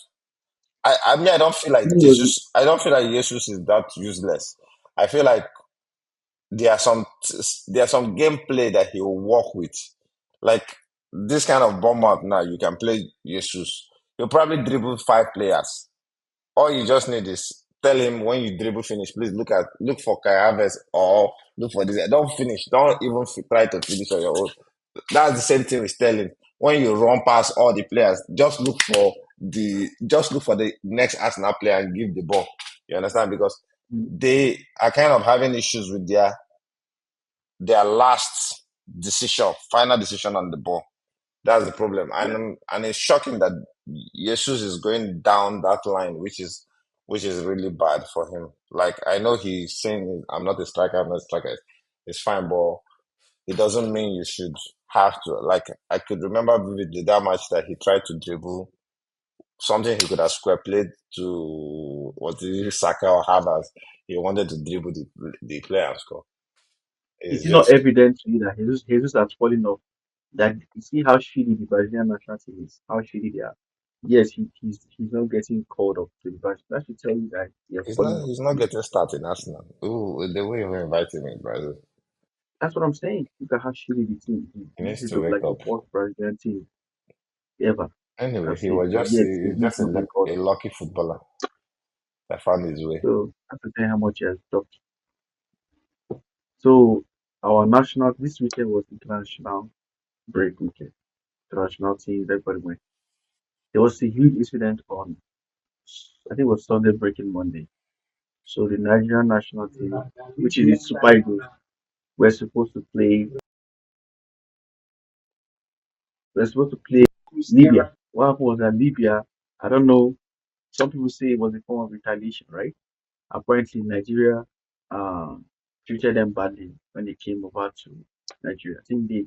I mean, I don't feel like He was Jesus. I don't feel like Jesus is that useless. I feel like there are some there are some gameplay that he will work with. Like this kind of bomb out now, you can play Jesus. You'll probably dribble five players. All you just need is tell him when you dribble finish, please look for Kai Havertz or look for this. Don't finish. Don't even try to finish on your own. That's the same thing with Sterling. When you run past all the players, just look for the next Arsenal player and give the ball. You understand? Because they are kind of having issues with their last decision, final decision on the ball. That's the problem. And it's shocking that Jesus is going down that line, which is really bad for him. Like I know he's saying I'm not a striker, I'm not a striker. It's fine, but it doesn't mean you should have to. Like I could remember vividly that match that he tried to dribble something he could have square played to what is it, Saka or Havertz. He wanted to dribble the player and score. Is It's it not just evident to you that Jesus has fallen off? That you see how shitty the Brazilian national team is, how shitty they are. Yes, he's not getting called up to the Brazil. That should tell you that he has he's fallen not off. he's not getting started in Arsenal. Ooh, the way we invite him in Brazil. That's what I'm saying. Look at how shitty the team is. He This needs is to wake like the up. worst Brazilian team ever Anyway, I've seen. But yet he's he's just not being called a up. lucky footballer that found his way. So that's to tell you how much he has dropped. So our national this weekend was international break weekend. International teams, everybody went. There was a huge incident on I think it was Sunday breaking Monday. So the Nigerian national team, which is the Super Eagles, were supposed to play. We're supposed to play Libya. What happened was that Libya, I don't know. Some people say it was a form of retaliation, right? Apparently, Nigeria treated them badly when they came over to Nigeria. I think they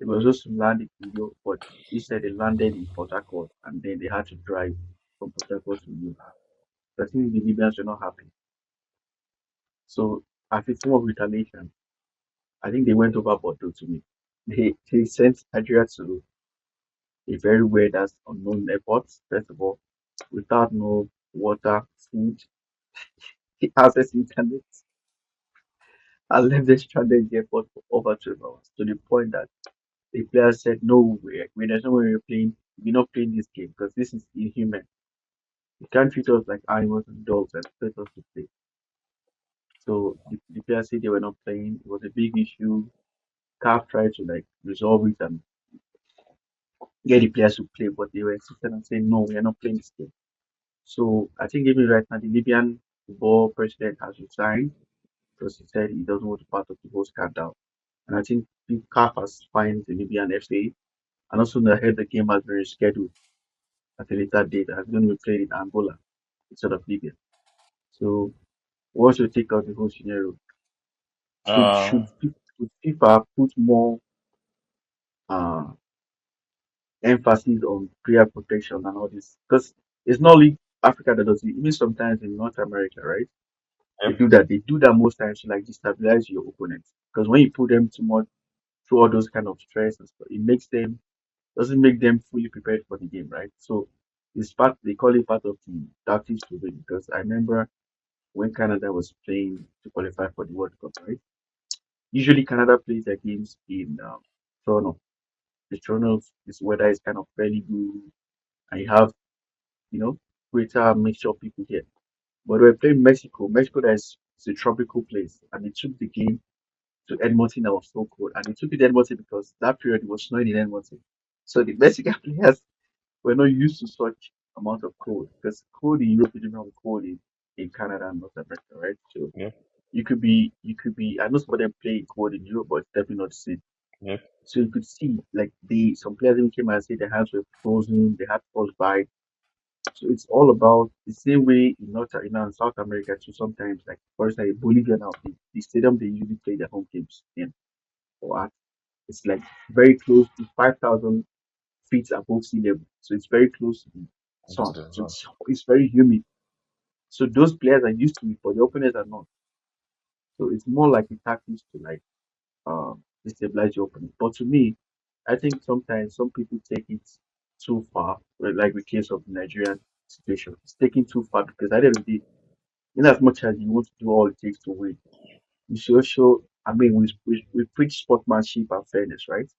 were supposed to land in Rio, but instead they landed in Port Harcourt, and then they had to drive from Port Harcourt to Rio. So I think the Libyans were not happy. So as a form of retaliation, I think they went overboard though to me. They sent Nigeria to a very weird as unknown airport, first of all, without no water, food, access to internet, and left them stranded in the airport for over 12 hours to the point that the players said, no, there's no way we're not playing this game because this is inhuman. You can't treat us like animals and dogs and expect us to play. So the players said they were not playing. It was a big issue. CAF tried to like resolve it and get the players to play, but they were insistent and saying, no, we are not playing this game. So I think even right now, the Libyan football president has resigned because he said he doesn't want to part of the whole scandal. And I think the CAF has fined the Libyan FA. And also, I heard the game has been rescheduled at a later date. And it's going to be played in Angola instead of Libya. So, what's your take on the whole scenario? Should Uh, should, should FIFA put more uh, emphasis on player protection and all this? Because it's not only Africa that does it. Even sometimes in North America, right? They yep. do that. They do that most times to like destabilize your opponent. Because when you put them too much through all those kind of stress and stuff, it makes them doesn't make them fully prepared for the game, right? So it's part they call it part of the tactics to win. Because I remember when Canada was playing to qualify for the World Cup, right? Usually Canada plays their games in Toronto. The Toronto is weather is kind of fairly good, and you have greater mixture of people here. But we're playing Mexico. Mexico that is a tropical place, and they took the game to Edmonton that was so cold, and they took it to Edmonton because that period it was snowing in Edmonton. So the Mexican players were not used to such amount of cold because cold in Europe is different from cold in Canada and North America, right? So Yep. I know some of them play in cold in Europe, but it's definitely not the same. Yep. So you could see like some players even came out and said their hands were frozen, they had frostbite. So it's all about the same way in in South America too. Sometimes, like for example, Bolivia now, the stadium they usually play their home games in or at, it's like very close to 5,000 feet above sea level. So it's very close to the To sun. the So zone. it's very humid. So those players are used to it, but the openers are not. So it's more like a tactics to like destabilize your opponent. But to me, I think sometimes some people take it too far, like the case of the Nigerian situation. It's taking too far because at the end of the day, in as much as you want to do all it takes to win, you should also, I mean, we preach sportsmanship and fairness, right?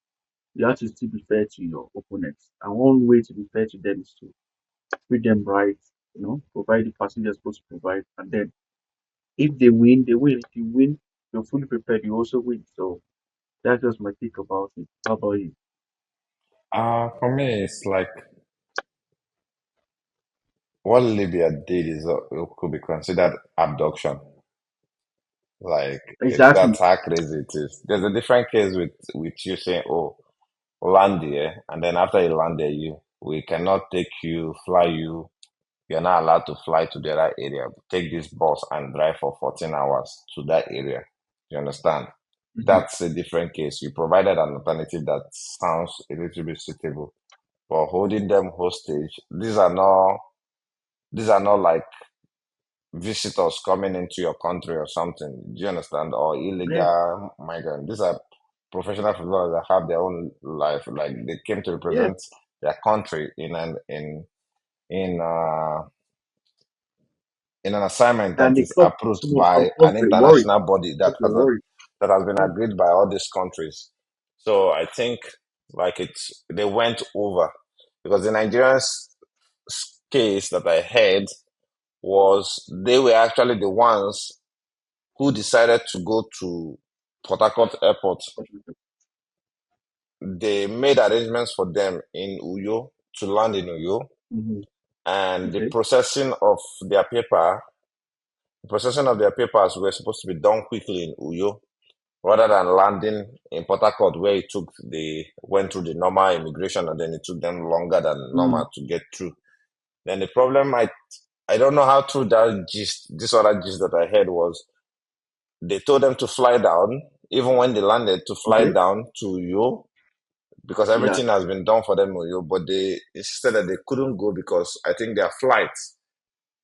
You have to still be fair to your opponents. And one way to be fair to them is to treat them right, provide the passengers supposed to provide. And then if they win, they win. If you win, you're fully prepared, you also win. So that's just my take about it. How about you? For me, it's like what Libya did is it could be considered abduction. Like Exactly. that's how crazy it is. There's a different case with you saying, "Oh, land here," and then after you land there, we cannot take you, fly you. You're not allowed to fly to the other area. Take this bus and drive for 14 hours to that area. You understand? Hmm. That's a different case. You provided an alternative that sounds a little bit suitable. But holding them hostage, these are not like visitors coming into your country or something. Do you understand? Or Yeah, illegal migrant. These are professional footballers that have their own life. Like they came to yeah. represent their country in uh in an assignment that And the is club, approved some by clubs an were worried. international body Clubs were worried. that has been Yeah. agreed by all these countries. So I think like they went over because the Nigerians case that I heard was they were actually the ones who decided to go to Port Harcourt Airport. They made arrangements for them in Uyo to land in Uyo, Hmm. and Okay. their paper, the processing of their papers were supposed to be done quickly in Uyo rather than landing in Port Harcourt where they went through the normal immigration and then it took them longer than Mm. normal to get through. Then the problem I don't know how true this other gist that I heard was they told them to fly down, even when they landed, to fly Okay. down to Uyo because Yeah. everything has been done for them in Uyo, but they insisted that they couldn't go because I think their flight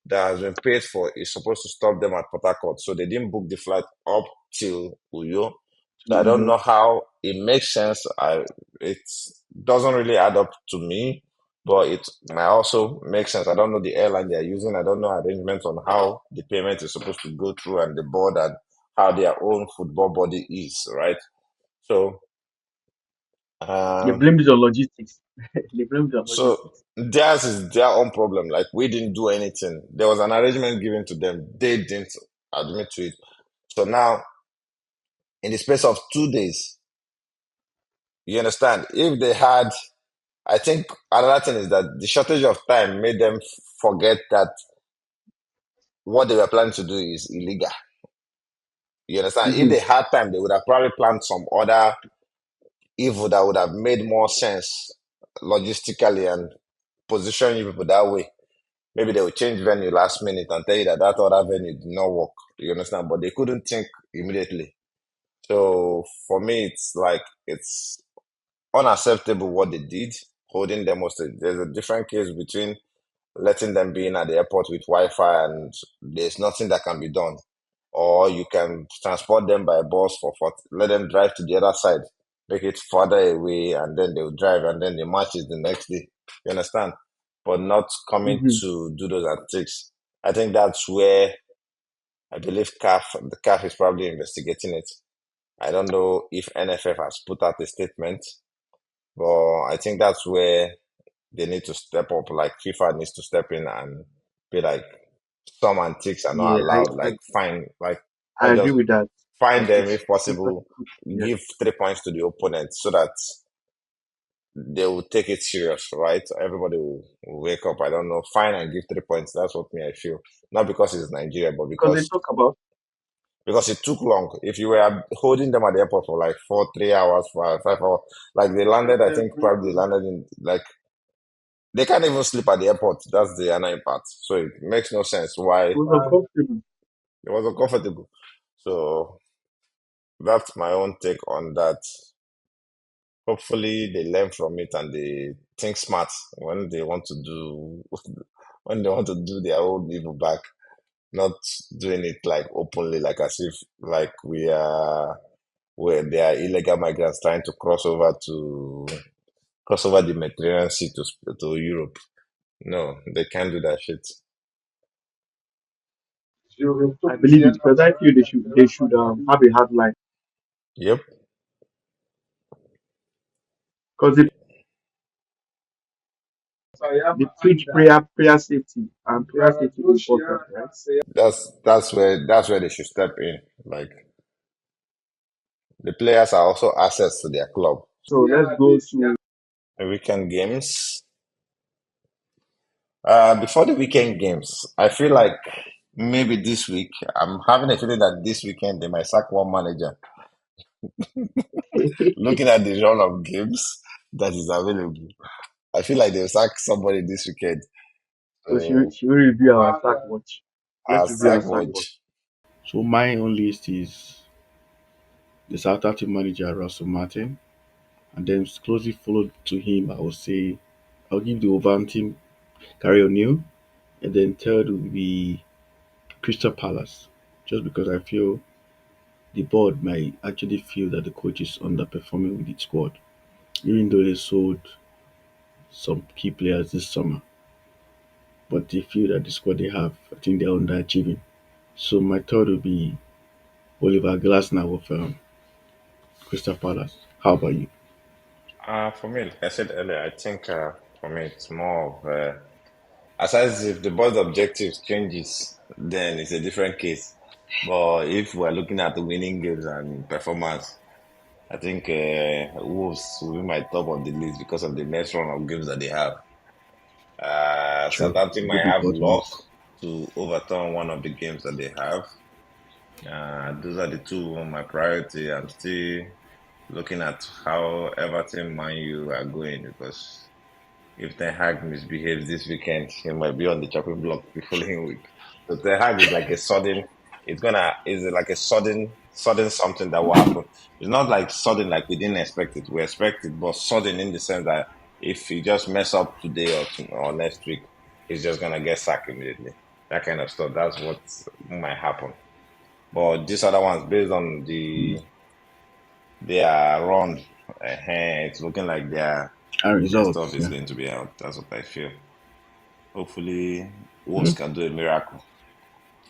that has been paid for is supposed to stop them at Port Harcourt. So they didn't book the flight up till Uyo. To So I don't you. know how it makes sense. It doesn't really add up to me, but it might also make sense. I don't know the airline they are using. I don't know arrangements on how the payment is supposed to go through and the board and how their own football body is, right? So, They um, blamed it on logistics. They blamed it on so logistics. theirs is their own problem. Like we didn't do anything. There was an arrangement given to them. They didn't admit to it. So now, in the space of 2 days, you understand? If they had, I think another thing is that the shortage of time made them forget that what they were planning to do is illegal. You understand? If Hmm. they had time, they would have probably planned some other evil that would have made more sense logistically and position you people that way. Maybe they will change venue last minute and tell you that other venue did not work. You understand? But they couldn't think immediately. So for me, it's like it's unacceptable what they did, holding them hostage. There's a different case between letting them be in at the airport with Wi-Fi and there's nothing that can be done. Or you can transport them by bus let them drive to the other side, make it further away, and then they'll drive, and then the match is the next day. You understand? But not coming Hmm. to do those antics. I think that's where I believe the CAF is probably investigating it. I don't know if NFF has put out a statement, but I think that's where they need to step up. Like FIFA needs to step in and be like, some antiques are not Yeah, allowed. Like, fine, like I let's agree just with that. find because them it's if seems like a possible, good yeah. give 3 points to the opponent so that they will take it serious, right? Everybody will wake up. I don't know, fine and give 3 points. That's what me I feel. Not because it's Nigeria, but Because they talk about because it took long. If you were holding them at the airport for like 4, 3 hours, 5 hours, like they landed, I think probably they landed in like they can't even sleep at the airport. That's the annoying part. So it makes no sense why it it was uncomfortable. was uncomfortable. So that's my own take on that. Hopefully they learn from it and they think smart when they want to do when they want to do their own evil back, not doing it like openly, like as if like we are where they are illegal migrants trying to cross over the Mediterranean Sea to Europe. No, they can't do that shit. I believe it because I feel they should have a hard line Yep, because they preach prayer safety and prayer safety is important, right? that's where they should step in. Like the players are also assets to their club. So let's go to The weekend games. Before the weekend games, I feel like maybe this week, I'm having a feeling that this weekend they might sack one manager. Looking at the run of games that is available, I feel like they'll sack somebody this weekend. so she So she will review our sack watch. Let's I'll review our sack sack watch. watch. So my own list is the Southampton manager Russell Martin, and then closely followed to him, I would say I'll give the Wolverhampton Gary O'Neill, and then third would be Crystal Palace, just because I feel the board might actually feel that the coach is underperforming with its squad, even though they sold some key players this summer, but they feel that the squad they have, I think they're underachieving. So my third would be Oliver Glasner with Crystal Palace. How about you? For me, like I said earlier, I think for me it's more of aside if the board's objectives changes, then it's a different case. But if we're looking at the winning games and performance, I think Wolves will be my top of the list because of the next run of games that they have. True, Southampton the might have difficult luck ones. to overturn one of the games that they have. Those are the two on my priority. I'm still looking at how Everton, Man U are going because if Ten Hag misbehaves this weekend, he might be on the chopping block the following week. So Ten Hag is like a sudden, is like a sudden something that will happen. It's not like sudden like we didn't expect it. We expect it, but sudden in the sense that if he just mess up today or next week, he's just gonna get sacked immediately. That kind of stuff. That's what might happen. But these other ones, based on their run, it's looking like And their stuff results, is yeah. going to be out. That's what I feel. Hopefully, Wolves Mm. can do a miracle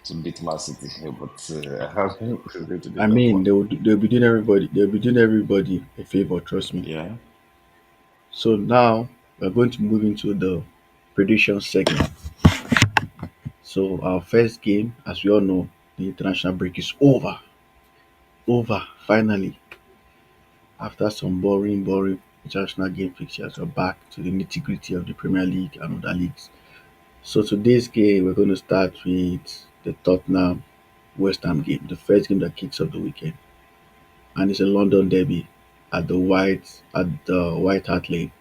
to beat Man City, but it's going to be I tough mean, one. they'll be doing everybody a favor. Trust me. Yeah. So now we're going to move into the prediction segment. So our first game, as we all know, the international break is over. Over finally. After some boring international game fixtures, we're back to the nitty gritty of the Premier League and other leagues. So today's game, we're going to start with the Tottenham West Ham game, the first game that kicks off the weekend, and it's a London derby at the White Hart Lane.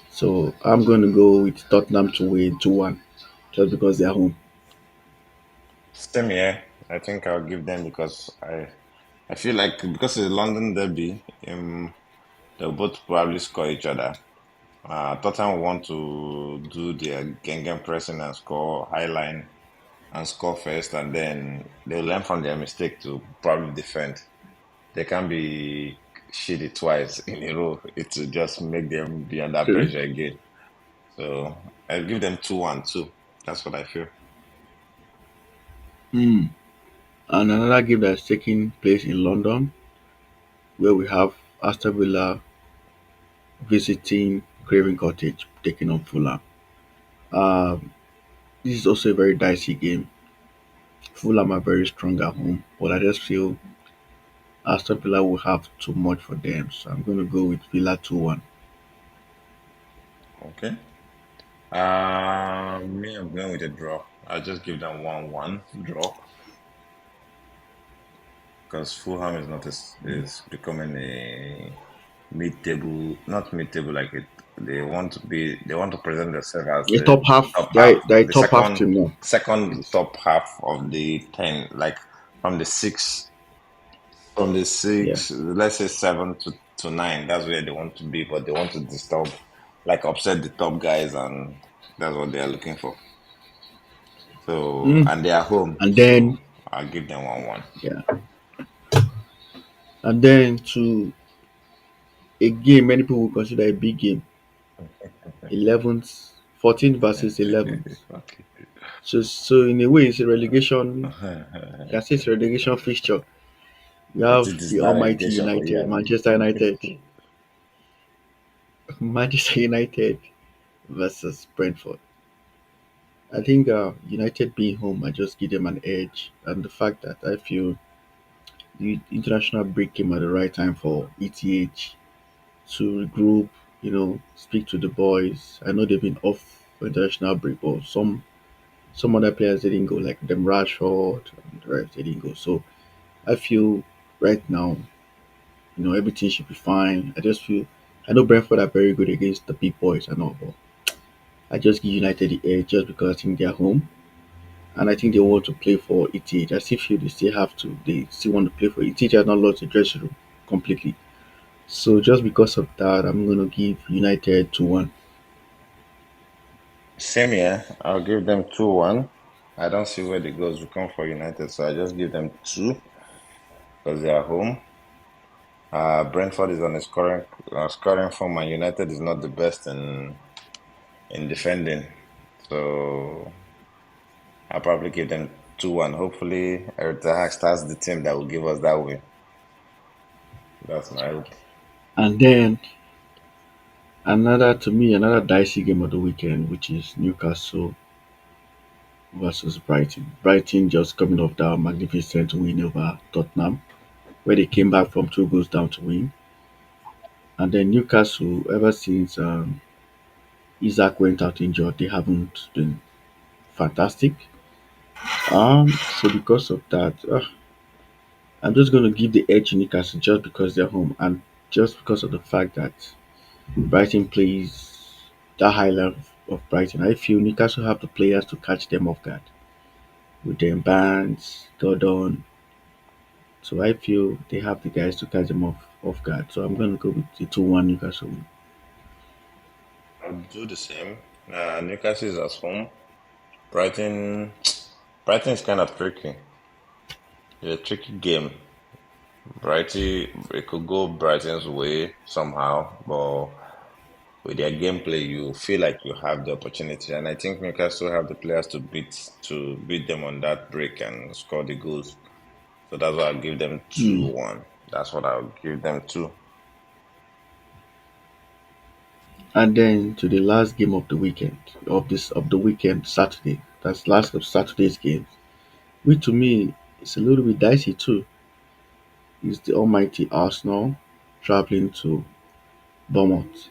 So I'm going to go with Tottenham to win 2-1, just because they're home. Same here. I think I'll give them because I feel like because it's a London derby, they'll both probably score each other. Tottenham want to do their Gengen pressing and score high line and score first, and then they'll learn from their mistake to probably defend. They can't be shitty twice in a row. It will just make them be under Okay. pressure again. So I give them 2-1 too. That's what I feel. Hmm. And another game that's taking place in London, where we have Aston Villa visiting Craven Cottage, taking on Fulham. Um, this is also a very dicey game. Fulham are very strong at home, but I just feel Aston Villa will have too much for them. So I'm going to go with Villa 2-1. Okay. Me, I'm going with a draw. I'll just give them 1-1 draw because Fulham is not is becoming a mid-table, not mid-table like it. They want to present themselves as A the top half. top half, They're a the top half team now. second top half of the 10, like from the from the Yeah. let's say 7 to 9. That's where they want to be, but they want to disturb, like upset the top guys, and that's what they are looking for. So, Mm. and they are home, And then, so I'll give them 1-1. yeah. And then to a game many people will consider a big game. 11th, 14th versus 11th. Okay. So in a way, it's a relegation. You can say it's a relegation fixture. We But have it is the not almighty relegation for you United, and me. Manchester United, Manchester United versus Brentford. I think United being home, I just give them an edge, and the fact that I feel the international break came at the right time for ETH to regroup, speak to the boys. I know they've been off for international break, but some other players didn't go, like them Rashford and the rest they didn't go. So I feel right now, everything should be fine. I just feel I know Brentford are very good against the big boys and all, but I just give United the edge just because I think they're home and I think they want to play for ETH. I still feel they still have to. They still want to play for ETH. Has not lost the dressing room completely. So just because of that, I'm gonna give United 2-1. Same here. I'll give them 2-1. I don't see where the goals will come for United, so I just give them two because they are home. Brentford is on a scoring form, and United is not the best in defending. So I'll probably give them 2-1. Hopefully, Eric Ten Hag starts the team that will give us that win. That's my hope. And then another dicey game of the weekend, which is Newcastle versus Brighton. Brighton just coming off that magnificent win over Tottenham, where they came back from 2 goals down to win. And then Newcastle, ever since Isaac went out injured, they haven't been fantastic. So because of that, I'm just going to give the edge to Newcastle just because they're home and just because of the fact that Brighton plays that high level of Brighton. I feel Newcastle have the players to catch them off guard with them Barnes, Gordon. So I feel they have the guys to catch them off guard. So I'm going to go with the 2-1 Newcastle win. I'll do the same. Newcastle is at home. Brighton, Brighton is kind of tricky. It's a tricky game. Brighton, it could go Brighton's way somehow, but with their gameplay, you feel like you have the opportunity, and I think Newcastle have the players to beat them on that break and score the goals. So that's why I'll give them Hmm. 2-1. That's what I'll give them two. And then to the last game of the weekend, of the weekend, Saturday. That's last of Saturday's game, which to me is a little bit dicey too. Is the almighty Arsenal traveling to Bournemouth.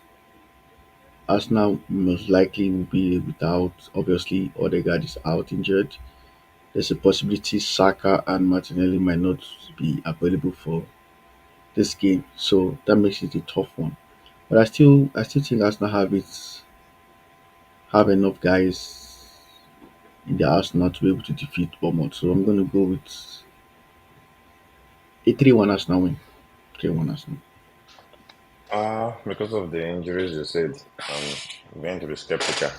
Arsenal most likely will be without, obviously, Odegaard is out injured. There's a possibility Saka and Martinelli might not be available for this game, so that makes it a tough one. But I still think Arsenal have enough guys in the Arsenal to be able to defeat Bournemouth. So I'm going to go with a 3-1 Arsenal win. 3-1 Arsenal. Because of the injuries you said, I'm going to be skeptical.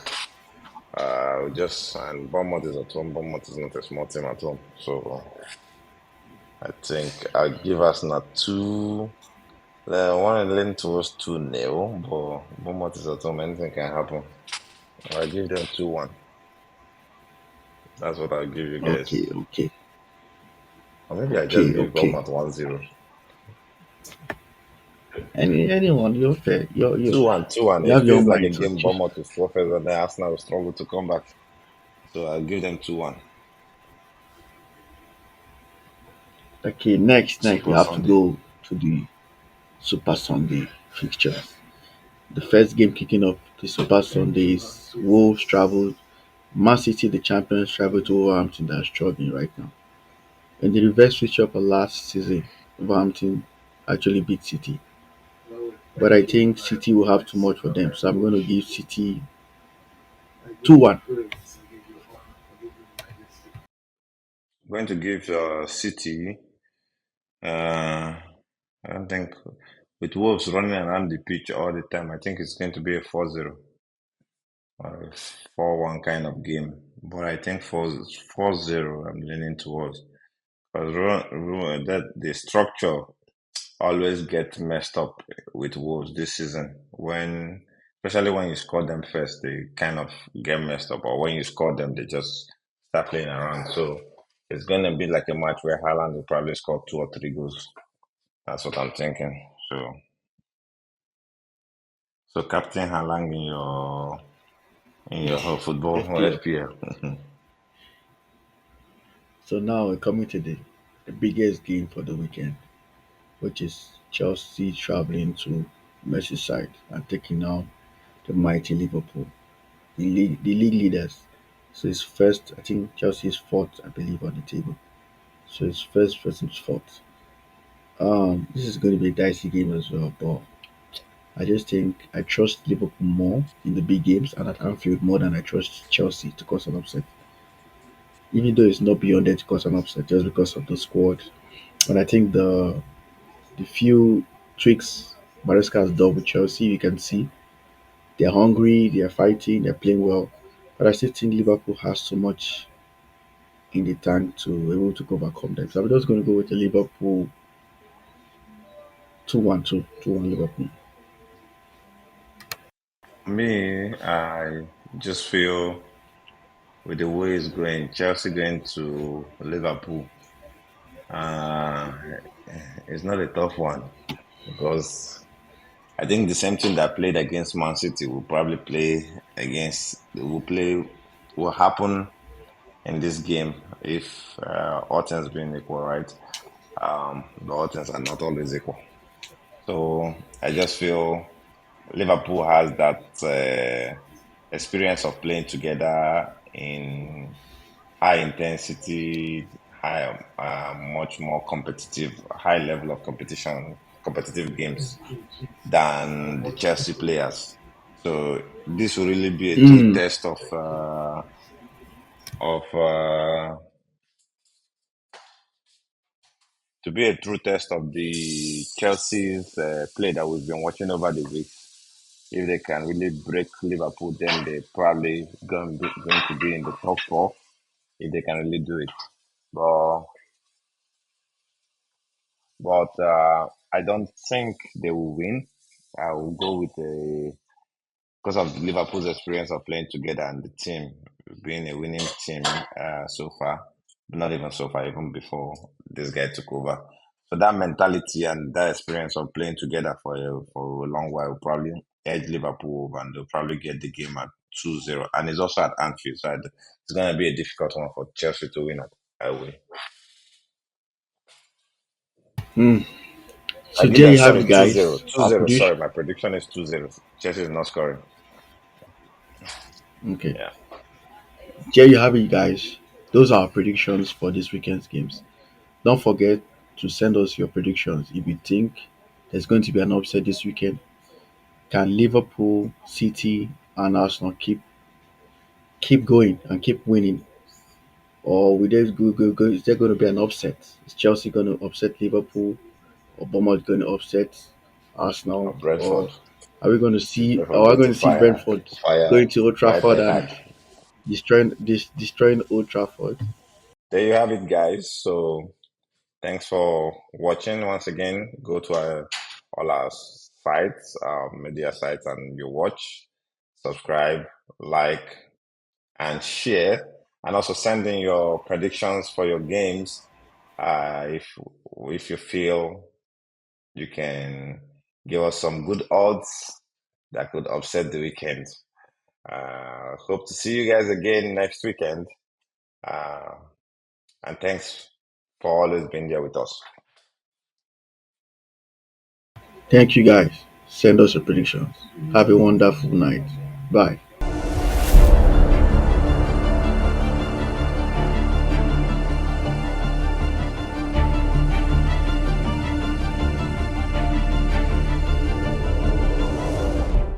Just and Bournemouth is at home. Bournemouth is not a small team at home, so I think I'll give Arsenal two. I want to lean towards 2-0, but Bournemouth is at home. Anything can happen. I'll give them 2-1. That's what I'll give you Okay, guys. okay, Or maybe I just okay, give okay. Bournemouth 1-0. Anyone, you're fair. You 2-1, 2-1. you It have your feels own like a mind, so game Bournemouth will forfeit and then Arsenal will struggle to come back. So I'll give them 2-1. Okay, next we Super have to Sunday. go to the Super Sunday fixtures. The first game kicking off the Super Sunday is Wolves travel. Man City, the champions, travel to Wolverhampton that are struggling right now. In the reverse fixture of last season, Wolverhampton actually beat City. But I think City will have too much for them. So I'm going to give City 2-1. Going to give City. Uh, I don't think with Wolves running around the pitch all the time. I think it's going to be a 4-0 or a 4-1 kind of game. But I think 4-0 I'm leaning towards. Because that the structure always get messed up with Wolves this season. Especially when you score them first, they kind of get messed up. Or when you score them, they just start playing around. So it's going to be like a match where Haaland will probably score 2 or 3 goals. That's what I'm thinking. So Captain Haaland in your football or FPL. FPL. So now we're coming to the biggest game for the weekend, which is Chelsea traveling to Merseyside and taking on the mighty Liverpool, the league leaders. So it's first, I think Chelsea is fourth, I believe, on the table. So it's first versus fourth. This is going to be a dicey game as well, but I just think I trust Liverpool more in the big games and at Anfield more than I trust Chelsea to cause an upset. Even though it's not beyond them to cause an upset just because of the squad. And I think the few tricks Maresca has done with Chelsea, you can see they're hungry, they're fighting, they're playing well. But I still think Liverpool has so much in the tank to be able to overcome them. So I'm just going to go with the Liverpool 2-1, 2-1 Liverpool. Me, I just feel with the way it's going, Chelsea going to Liverpool, uh, it's not a tough one because I think the same team that played against Man City will probably will happen in this game if all things being equal, right? The all things are not always equal. So I just feel Liverpool has that experience of playing together in high intensity, much more competitive, high level of competitive games than the Chelsea players. So this will really be a true Mm, test of to be a true test of the Chelsea's play that we've been watching over the week. If they can really break Liverpool, then they probably going to be in the top four if they can really do it. But I don't think they will win. I will go with a because of Liverpool's experience of playing together and the team being a winning team so far, not even so far, even before this guy took over. So that mentality and that experience of playing together for a long while will probably edge Liverpool over and they'll probably get the game at 2-0. And it's also at Anfield, so it's going to be a difficult one for Chelsea to win at away. mm. I So give there them, you have sorry, it, 2-0. guys. Our 2-0, prediction. sorry. My prediction is 2-0. Chelsea is not scoring. Okay. Yeah. There you have it, guys. Those are our predictions for this weekend's games. Don't forget to send us your predictions if you think there's going to be an upset this weekend. Can Liverpool, City, and Arsenal keep going and keep winning, or will there go? Is there going to be an upset? Is Chelsea going to upset Liverpool, or Bournemouth going to upset Arsenal, Brentford. or are we going to see? Brentford Are we going going to to see fire, Brentford fire, going to Old fire Trafford Ten and Hag. destroying Old Trafford? There you have it, guys. So thanks for watching once again. Go to all our sites, our media sites, and you watch, subscribe, like, and share. And also send in your predictions for your games. If you feel you can give us some good odds that could upset the weekend. Hope to see you guys again next weekend. Uh, and thanks for always being there with us. Thank you guys. Send us your predictions. Have a wonderful night. Bye.